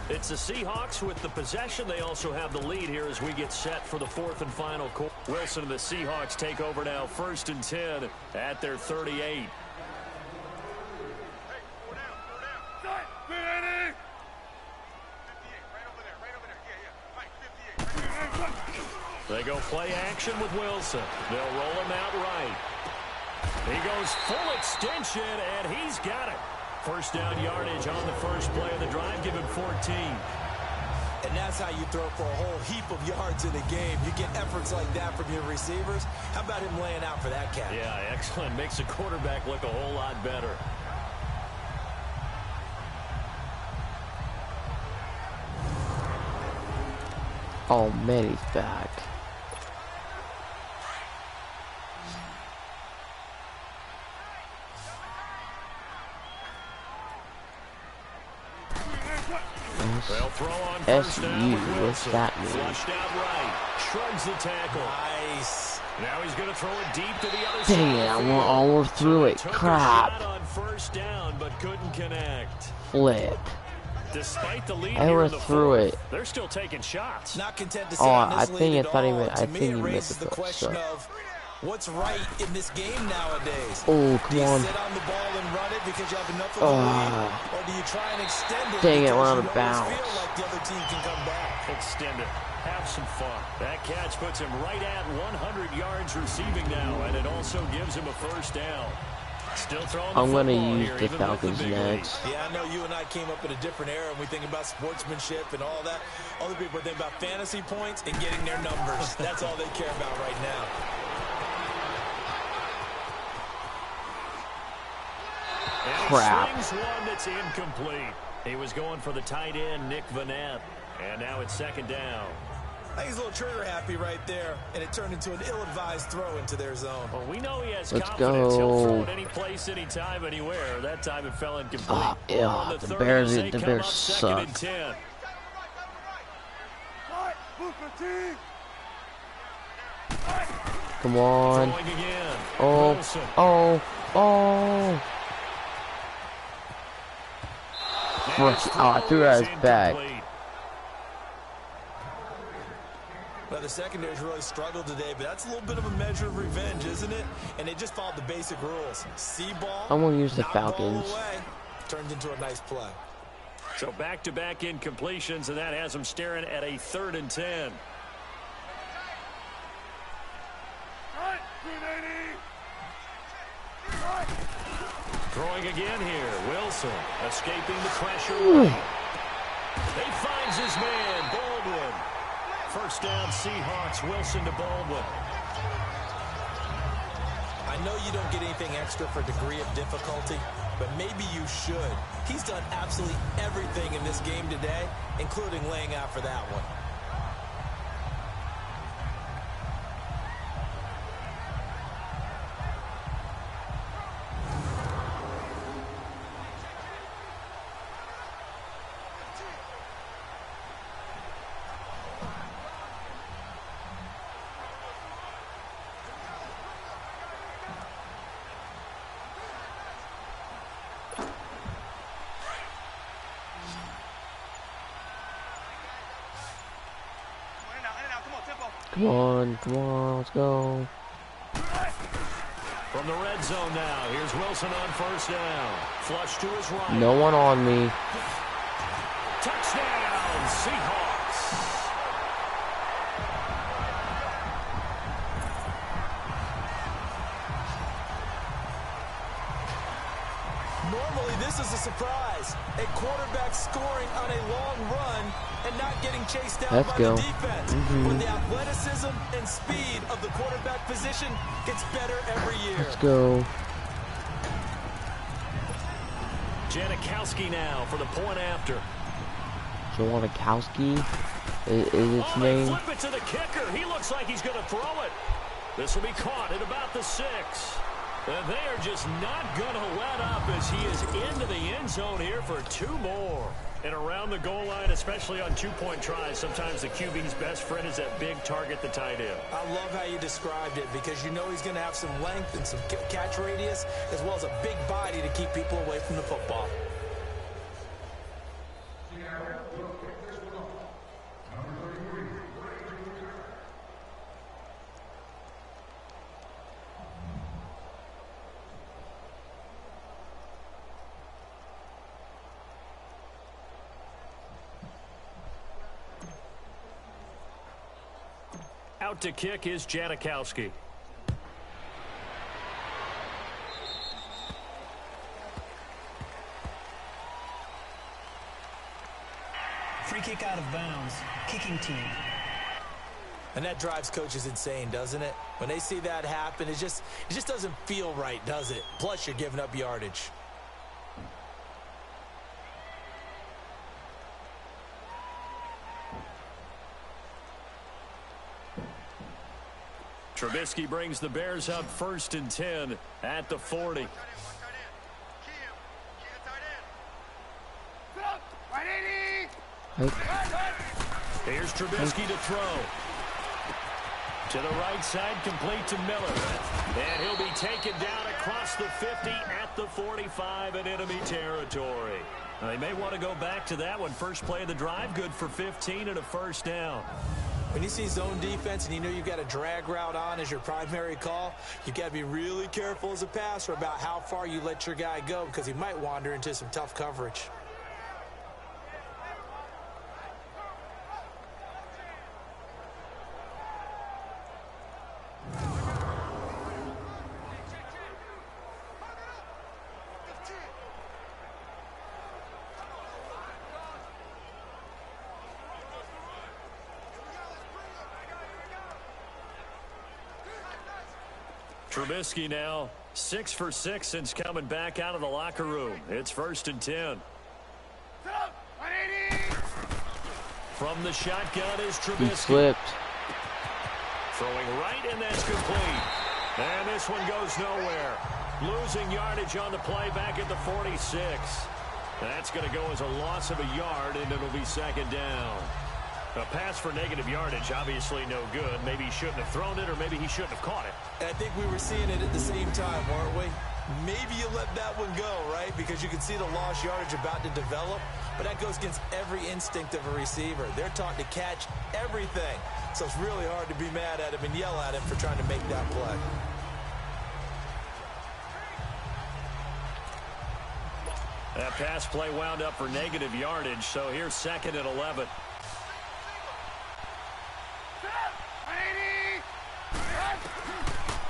It's the Seahawks with the possession. They also have the lead here as we get set for the 4th and final quarter. Wilson and the Seahawks take over now, 1st and 10 at their 38. They go play action with Wilson. They'll roll him out right. He goes full extension, and he's got it. First down yardage on the first play of the drive. Give him 14. And that's how you throw for a whole heap of yards in a game. You get efforts like that from your receivers. How about him laying out for that cat? Yeah, excellent. Makes the quarterback look a whole lot better. Oh, man, he's back. They'll throw on first down with what's Wilson. that mean? Flushed out right. Shrugs the tackle. Nice. Now he's going to throw it deep to the other side. Dang it, I almost threw it. Crap. On first down, but couldn't connect. Flip. Despite the lead I here in the overthrew fourth, it. They're still taking shots. Not content to sit Oh, on I this think lead I at thought he all. meant. I To me, think it he meant raises the question of what's right in this game nowadays. Oh, Do you come on. sit on the ball and run it because you have enough of a lead, or do you try and extend it? Dang it, because we're out you of always bounds. feel like the other team can come back? Extend it. Have some fun. That catch puts him right at 100 yards receiving now, and it also gives him a first down. Still throwing the I'm gonna football use here, the even with Falcons big next. lead. Yeah, I know you and I came up in a different era, and we think about sportsmanship and all that. Other people think about fantasy points and getting their numbers. That's all they care about right now. And Crap. he slings one that's incomplete. He was going for the tight end, Nick Vanette. And now it's 2nd down. I think he's a little trigger happy right there, and it turned into an ill-advised throw into their zone. Well, we know he has Let's confidence. He'll throw go. it any place, anytime, anywhere. That time it fell incomplete. Oh, yeah, On the 30, Bears- they the come Bears up suck. 2nd and 10. Come on. Throwing again. Oh, Wilson. oh, oh. Frick. Oh, I threw it at his back. Incomplete. Well, the secondary's really struggled today, but that's a little bit of a measure of revenge, isn't it? And they just followed the basic rules. See ball, I'm gonna use the knock ball Falcons. away, turned into a nice play. So back-to-back incompletions, and that has him staring at a 3rd and 10. Throwing again here. Wilson escaping the pressure. He finds his man, Baldwin. First down, Seahawks. Wilson to Baldwin. I know you don't get anything extra for degree of difficulty, but maybe you should. He's done absolutely everything in this game today, including laying out for that one. Come on, let's go. From the red zone now, here's Wilson on first down. Flush to his right. No one on me. Touchdown, Seahawks. Normally, this is a surprise. A quarterback scoring on a long run and not getting chased down by the defense. But the athleticism and speed of the quarterback position gets better every year. Let's go. Janikowski now for the point after. Janikowski is its name. Flip it to the kicker. He looks like he's going to throw it. This will be caught at about the 6. And they are just not going to let up as he is into the end zone here for 2 more. And around the goal line, especially on 2-point tries, sometimes the QB's best friend is that big target, the tight end. I love how you described it because you know he's going to have some length and some catch radius as well as a big body to keep people away from the football. Out to kick is Janikowski. Free kick out of bounds. Kicking team. And that drives coaches insane, doesn't it? When they see that happen, it just doesn't feel right, does it? Plus, you're giving up yardage. Trubisky brings the Bears up 1st and 10 at the 40. Here's Trubisky to throw. To the right side, complete to Miller. And he'll be taken down across the 50 at the 45 in enemy territory. Now, they may want to go back to that one. First play of the drive, good for 15 and a first down. When you see zone defense and you know you've got a drag route on as your primary call, you've got to be really careful as a passer about how far you let your guy go because he might wander into some tough coverage. Trubisky now 6 for 6 since coming back out of the locker room. It's 1st and 10. From the shotgun is Trubisky. He slipped. Throwing right, and that's complete. And this one goes nowhere. Losing yardage on the play back at the 46. That's going to go as a loss of a yard, and it'll be 2nd down. A pass for negative yardage, obviously no good. Maybe he shouldn't have thrown it, or maybe he shouldn't have caught it. And I think we were seeing it at the same time, weren't we? Maybe you let that one go, right? Because you can see the lost yardage about to develop. But that goes against every instinct of a receiver. They're taught to catch everything. So it's really hard to be mad at him and yell at him for trying to make that play. That pass play wound up for negative yardage, so here's 2nd and 11.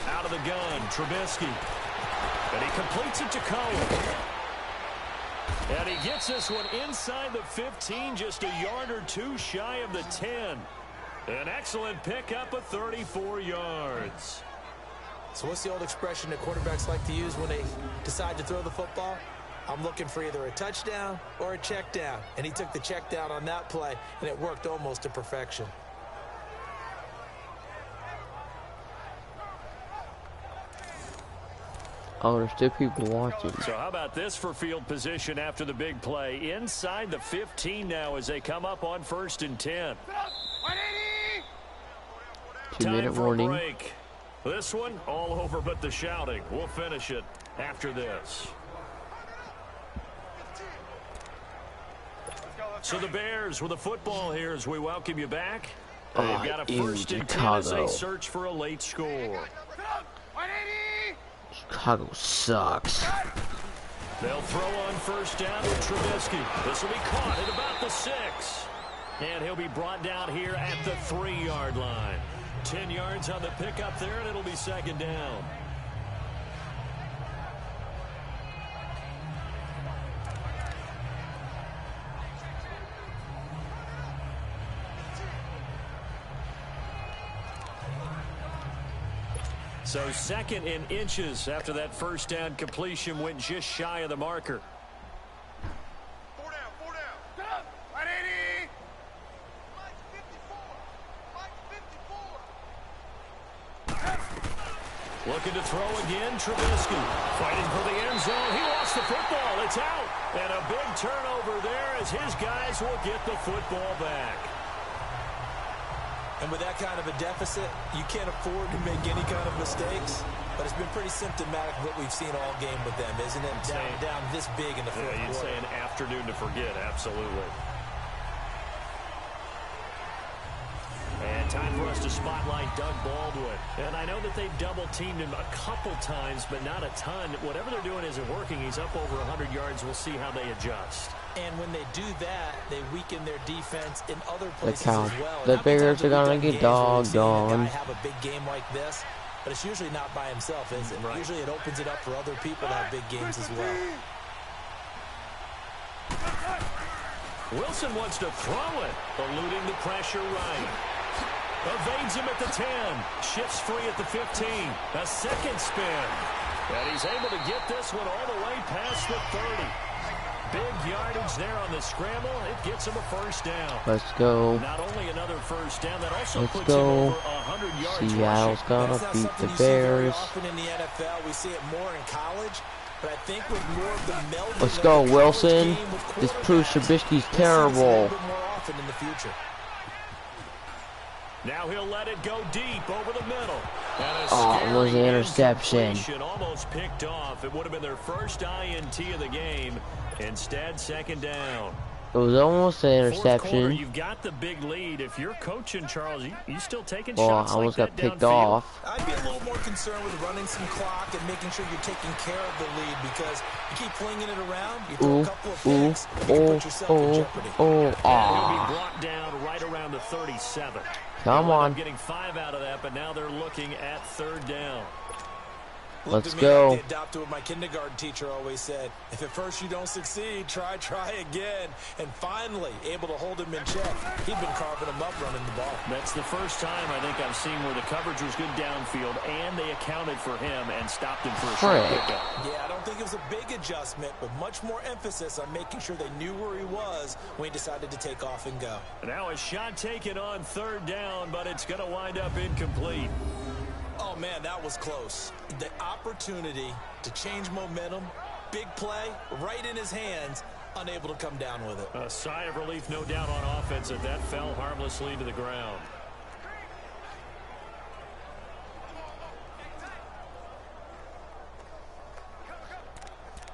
Out of the gun, Trubisky. And he completes it to Cohen. And he gets this one inside the 15, just a yard or two shy of the 10. An excellent pickup of 34 yards. So what's the old expression that quarterbacks like to use when they decide to throw the football? I'm looking for either a touchdown or a check down. And he took the check down on that play, and it worked almost to perfection. Oh, there's still people watching. So how about this for field position after the big play? Inside the 15 now as they come up on 1st and 10. 2-minute warning. Break. This one, all over but the shouting. We'll finish it after this. So the Bears with a football here as we welcome you back. They've got a 1st and 10 as they search for a late score. Chicago sucks. They'll throw on 1st down with Trubisky. This will be caught at about the 6. And he'll be brought down here at the 3-yard line. 10 yards on the pickup there, and it'll be 2nd down. So 2nd and inches after that first down completion went just shy of the marker. Four down. 180. Looking to throw again, Trubisky. Fighting for the end zone. He lost the football. It's out. And a big turnover there as his guys will get the football back. And with that kind of a deficit, you can't afford to make any kind of mistakes. But it's been pretty symptomatic of what we've seen all game with them, isn't it? Down this big in the fourth quarter. You'd say an afternoon to forget, absolutely. And time for us to spotlight Doug Baldwin. And I know that they've double-teamed him a couple times, but not a ton. Whatever they're doing isn't working. He's up over 100 yards. We'll see how they adjust. And when they do that, they weaken their defense in other places as well. The Bears are going to get dogged on. Have a big game like this, but it's usually not by himself, is it? Right. Usually it opens it up for other people to have big games as well. Wilson wants to throw it, eluding the pressure right. Evades him at the 10. Shifts free at the 15. A second spin. And he's able to get this one all the way past the 30. Big yardage there on the scramble. It gets him a first down. Let's go. Not only another first down, that also Let's puts go. him over 100 yards Seattle's rushing. gonna beat the Bears. Bears. Often in the NFL, we see it more in college, but I think with more of the melding Let's of go, the Wilson. game with This proves Trubisky's we'll see this a terrible. little bit more often in the future. Now he'll let it go deep over the middle. Oh, it was an interception. Almost picked off. It would have been their first INT of the game. Instead, second down. It was almost an Fourth quarter, interception. you've got the big lead. If you're coaching, Charles, you still taking Well, shots I almost like got that picked downfield? off. I'd be a little more concerned with running some clock and making sure you're taking care of the lead, because you keep flinging it around, you throw a couple of picks, you can put yourself in jeopardy. He'll be brought down right around the 37. Come on. Getting 5 out of that, but now they're looking at third down. Let's go. Like they adopted what my kindergarten teacher always said. If at first you don't succeed, try again. And finally, able to hold him in check. He'd been carving him up running the ball. That's the first time I think I've seen where the coverage was good downfield, and they accounted for him and stopped him for a short pickup. Yeah, I don't think it was a big adjustment, but much more emphasis on making sure they knew where he was when he decided to take off and go. Now a shot taken on third down, but it's going to wind up incomplete. Oh, man, that was close. The opportunity to change momentum, big play, right in his hands, unable to come down with it. A sigh of relief, no doubt, on offense, that that fell harmlessly to the ground.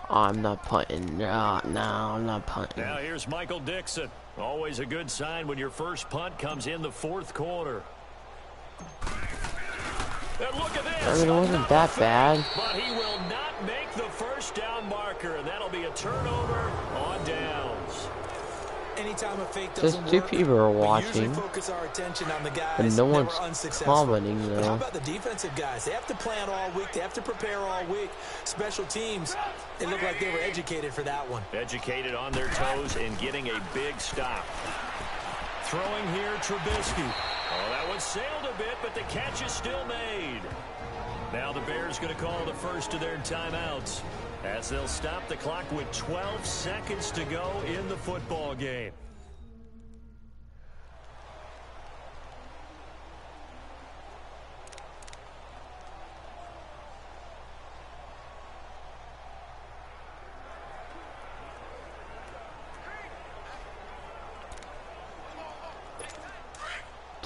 I'm not punting. No, I'm not punting. Now here's Michael Dixon. Always a good sign when your first punt comes in the fourth quarter. And look at this. I mean, it wasn't that bad. But he will not make the first down marker, and that'll be a turnover on downs. Anytime a fake doesn't Just two work, people are we watching, usually focus our attention on the guys but no that one's were unsuccessful. commenting But how though. about the defensive guys? They have to plan all week. They have to prepare all week. Special teams, it looked like they were educated for that one. Educated on their toes and getting a big stop. Throwing here, Trubisky. Oh, that one sailed a bit, but the catch is still made. Now the Bears going to call the first of their timeouts as they'll stop the clock with 12 seconds to go in the football game.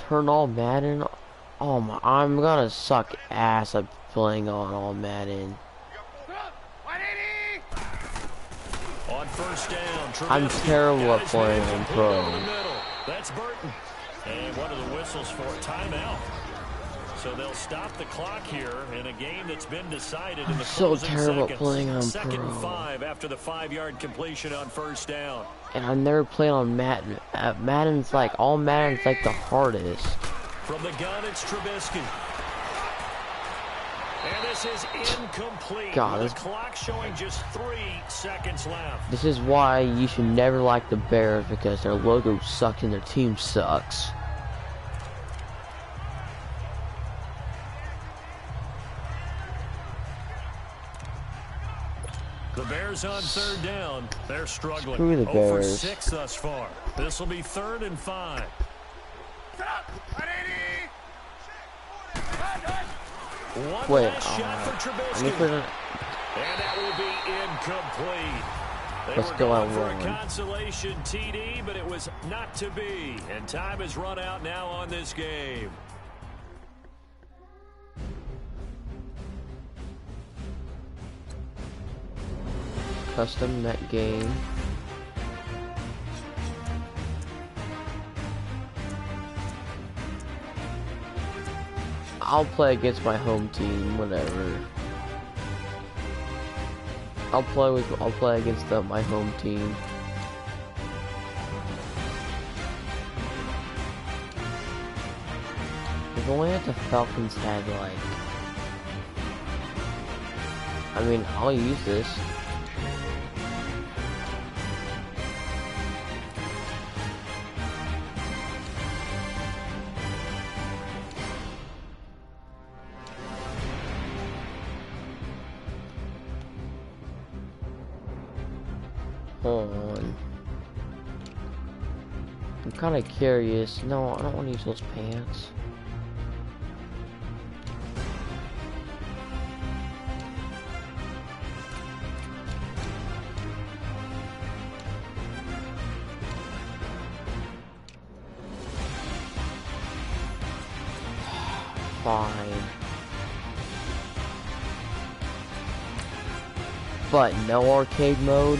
Turn all Madden. Oh my, I'm gonna suck ass at playing on all Madden. On first down, I'm Trubisky terrible got at his playing man on complete pro. over the middle. That's Burton. And one of the whistles for a timeout. So they'll stop the clock here in a game that's been decided in the so closing terrible at seconds. playing on Second pro. and 5 after the 5-yard completion on first down. And I've never played on Madden. Madden's like, all Madden's like the hardest. From the gun, it's Trubisky. And this is incomplete. God, with the clock showing just 3 seconds left. This is why you should never like the Bears, because their logo sucks and their team sucks. The Bears on third down. They're struggling. Screw the 0 for Bears. 6 thus far. This will be 3rd and 5. One last shot for Trubisky. And that will be incomplete. They were going for a consolation TD, but it was not to be. And time has run out now on this game. Custom net game. I'll play against my home team, whatever. I'll play against my home team. If only if the Falcons had like, I mean, I'll use this. Hold on. I'm kind of curious. No, I don't want to use those pants. Fine. But no arcade mode?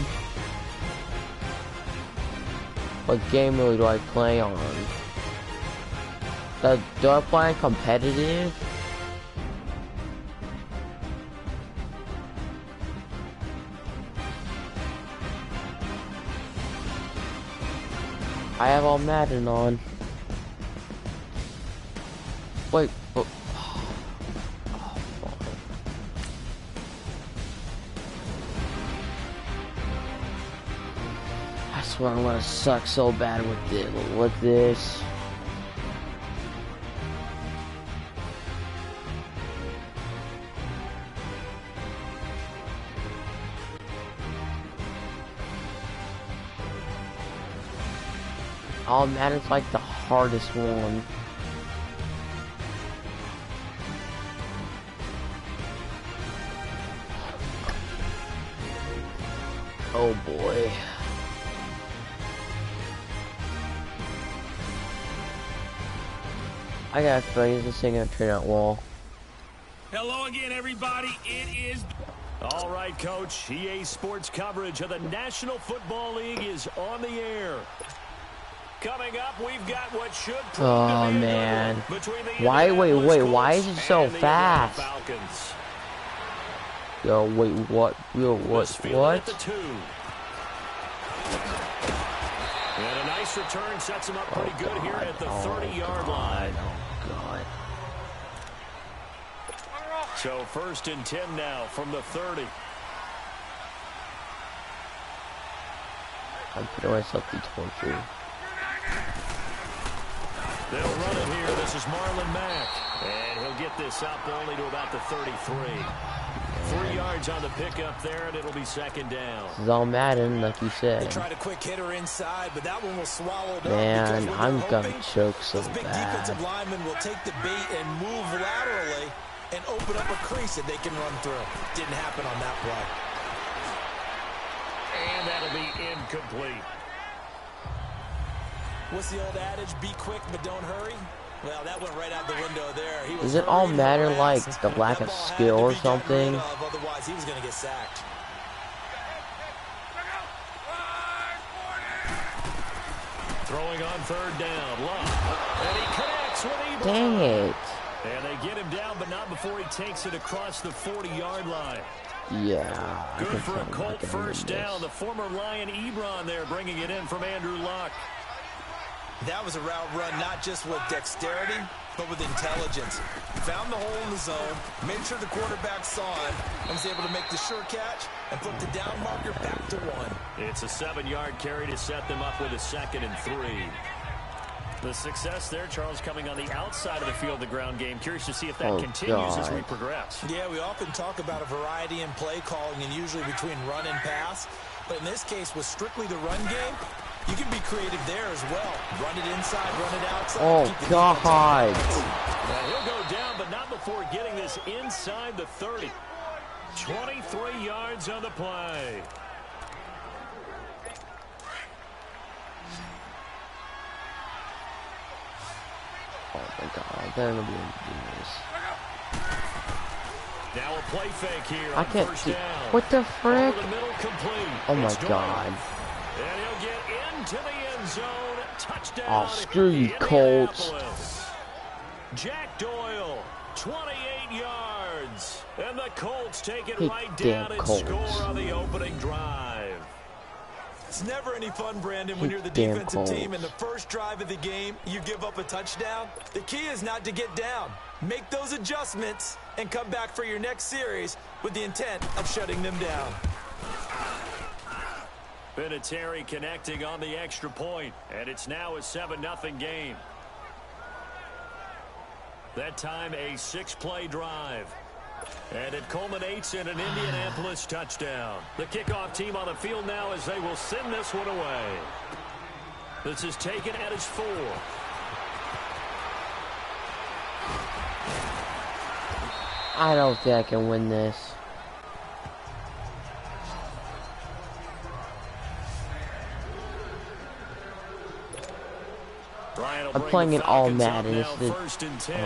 What game mode do I play on? Do I play competitive? I have all Madden on. Wait, but... I swear I'm gonna suck so bad with this. Oh man, it's like the hardest one. Oh boy. I got a feeling this thing gonna turn out well. Hello again, everybody. It is... All right, Coach. EA Sports coverage of the National Football League is on the air. Coming up, we've got what should prove oh to be man. Why is it so fast? Yo, wait, what? Yo, what? And a nice return sets him up pretty good here at the 30-yard line. Oh god. So 1st and 10 now from the 30. I'm putting myself through torture. They'll run it here. This is Marlon Mack. And he'll get this up only to about the 33. 3 yards on the pickup there, and it'll be 2nd down. This is all Madden, like you said. They tried a quick hitter inside, but that one was swallowed man, up. I'm gonna choke so those big bad. defensive linemen will take the bait and move laterally and open up a crease that they can run through. Didn't happen on that play. And that'll be incomplete. What's the old adage? Be quick, but don't hurry. Well, that went right out the window there. He was Is it all matter like the lack of skill or something? Otherwise, he was going to get sacked. Throwing on 3rd down. Love. And he connects with Ebron. Dang it. And they get him down, but not before he takes it across the 40-yard line. Yeah. Good for a Colt 1st down. The former Lion Ebron there bringing it in from Andrew Luck. That was a route run not just with dexterity, but with intelligence. Found the hole in the zone, made sure the quarterback saw it, and was able to make the sure catch and put the down marker back to 1. It's a 7-yard carry to set them up with a 2nd and 3. The success there, Charles, coming on the outside of the field, the ground game. Curious to see if that continues as we progress. Yeah, we often talk about a variety in play calling and usually between run and pass. But in this case, with strictly the run game, you can be creative there as well. Run it inside, run it outside. Oh, God. He'll go down, but not before getting this inside the 30. 23 yards on the play. Oh, my God. They're going to be able to do this. Now a play fake here. I can't see. What the frick? Oh, my God. And he'll get into the end zone. Touchdown. Oh, screw you, Colts. Jack Doyle, 28 yards. And the Colts take it Hey, right down and Colts. score on the opening drive. It's never any fun, Brandon, when you're the defensive team and the first drive of the game, you give up a touchdown. The key is not to get down. Make those adjustments and come back for your next series with the intent of shutting them down. Vinatieri connecting on the extra point, and it's now a 7-0 game. That time a 6-play drive. And it culminates in an Indianapolis touchdown. The kickoff team on the field now as they will send this one away. This is taken at his 4. I don't think I can win this. I'm playing it all Madden. It's the first and 10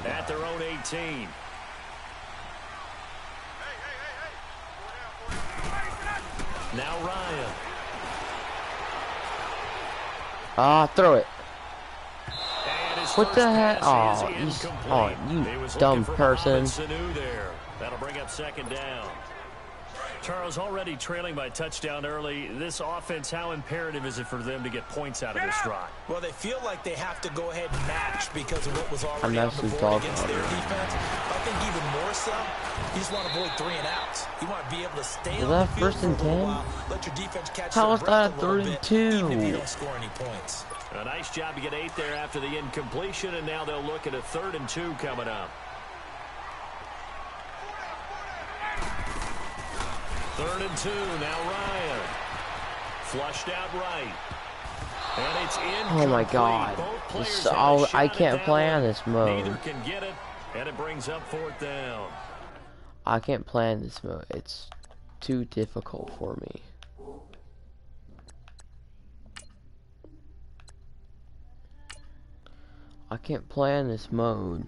at their own 18. Now Ryan. Throw it. What the heck? Oh, you dumb person. That'll bring up second down. Charles, already trailing by touchdown early. This offense, how imperative is it for them to get points out of this drive? Well, they feel like they have to go ahead and match because of what was already on the board against their defense. I think even more so, you just want to avoid 3 and outs. You want to be able to stay on the field for a little while, let your defense catch their breath a little bit, even if you don't score any points. A nice job to get 8 there after the incompletion, and now they'll look at a 3rd and 2 coming up. 3rd and 2, now Ryan. Flushed out right. And it's incomplete. Oh my God. I can't play on this mode. Neither can get it, and it brings up 4th down. I can't play on this mode. It's too difficult for me. I can't play on this mode.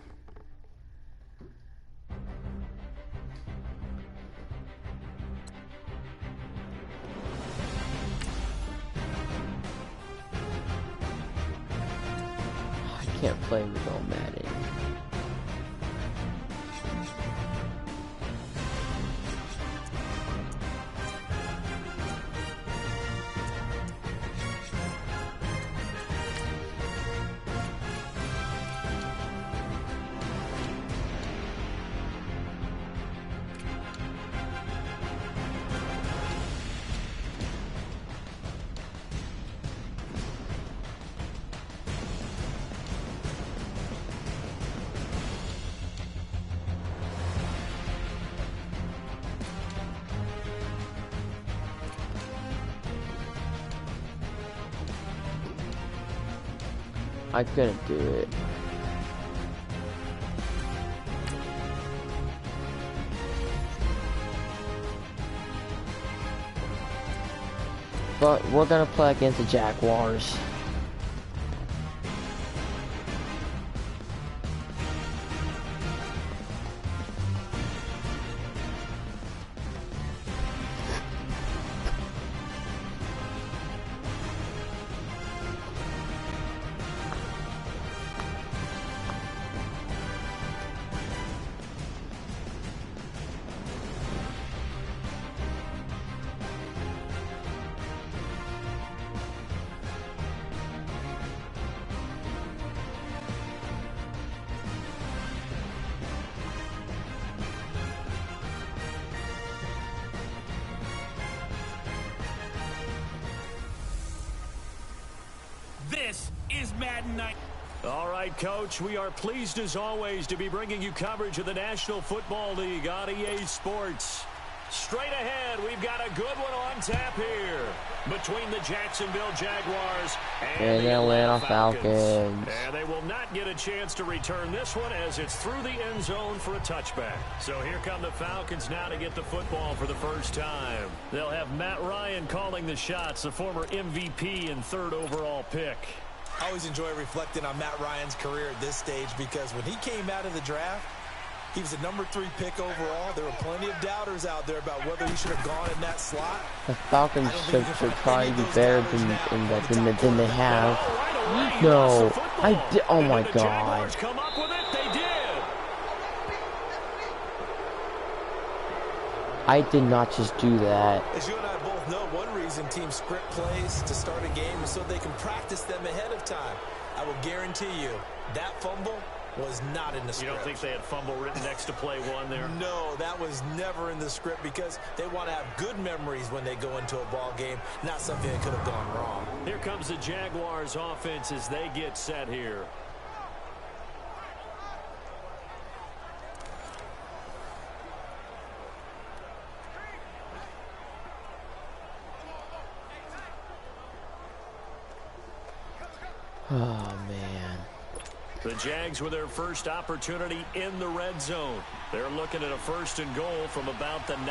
I can't play with all Madden. I couldn't do it. But we're gonna play against the Jaguars. Madden night. All right, Coach, we are pleased as always to be bringing you coverage of the National Football League on EA Sports. Straight ahead, we've got a good one on tap here between the Jacksonville Jaguars and the Atlanta Falcons. And they will not get a chance to return this one as it's through the end zone for a touchback. So here come the Falcons now to get the football for the first time. They'll have Matt Ryan calling the shots, the former MVP and 3rd overall pick. I always enjoy reflecting on Matt Ryan's career at this stage because when he came out of the draft, he was a number 3 pick overall. There were plenty of doubters out there about whether he should have gone in that slot. The Falcons should probably be better than they have. No, I did. Oh my God. Come up with it. They did. I did not just do that. As you and I both know, one reason teams script plays to start a game is so they can practice them ahead of time. I will guarantee you that fumble was not in the script. You don't think they had fumble written next to play 1 there? No, that was never in the script because they want to have good memories when they go into a ball game, not something that could have gone wrong. Here comes the Jaguars offense as they get set here. Oh, man. The Jags with their first opportunity in the red zone. They're looking at a 1st and goal from about the 9.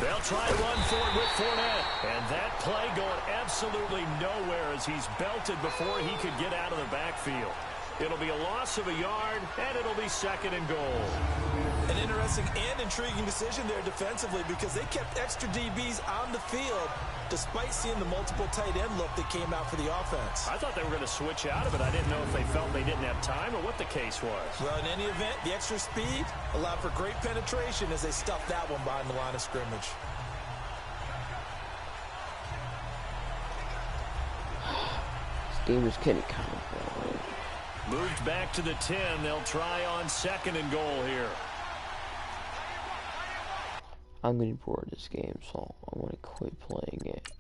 They'll try to run forward with Fournette. And that play going absolutely nowhere as he's belted before he could get out of the backfield. It'll be a loss of a yard, and it'll be 2nd and goal. An interesting and intriguing decision there defensively because they kept extra DBs on the field despite seeing the multiple tight end look that came out for the offense. I thought they were going to switch out of it. I didn't know if they felt they didn't have time or what the case was. Well, in any event, the extra speed allowed for great penetration as they stuffed that one behind the line of scrimmage. This game is getting kind of boring. Moved back to the 10. They'll try on 2nd and goal here. I'm getting bored of this game, so I'm going to quit playing it.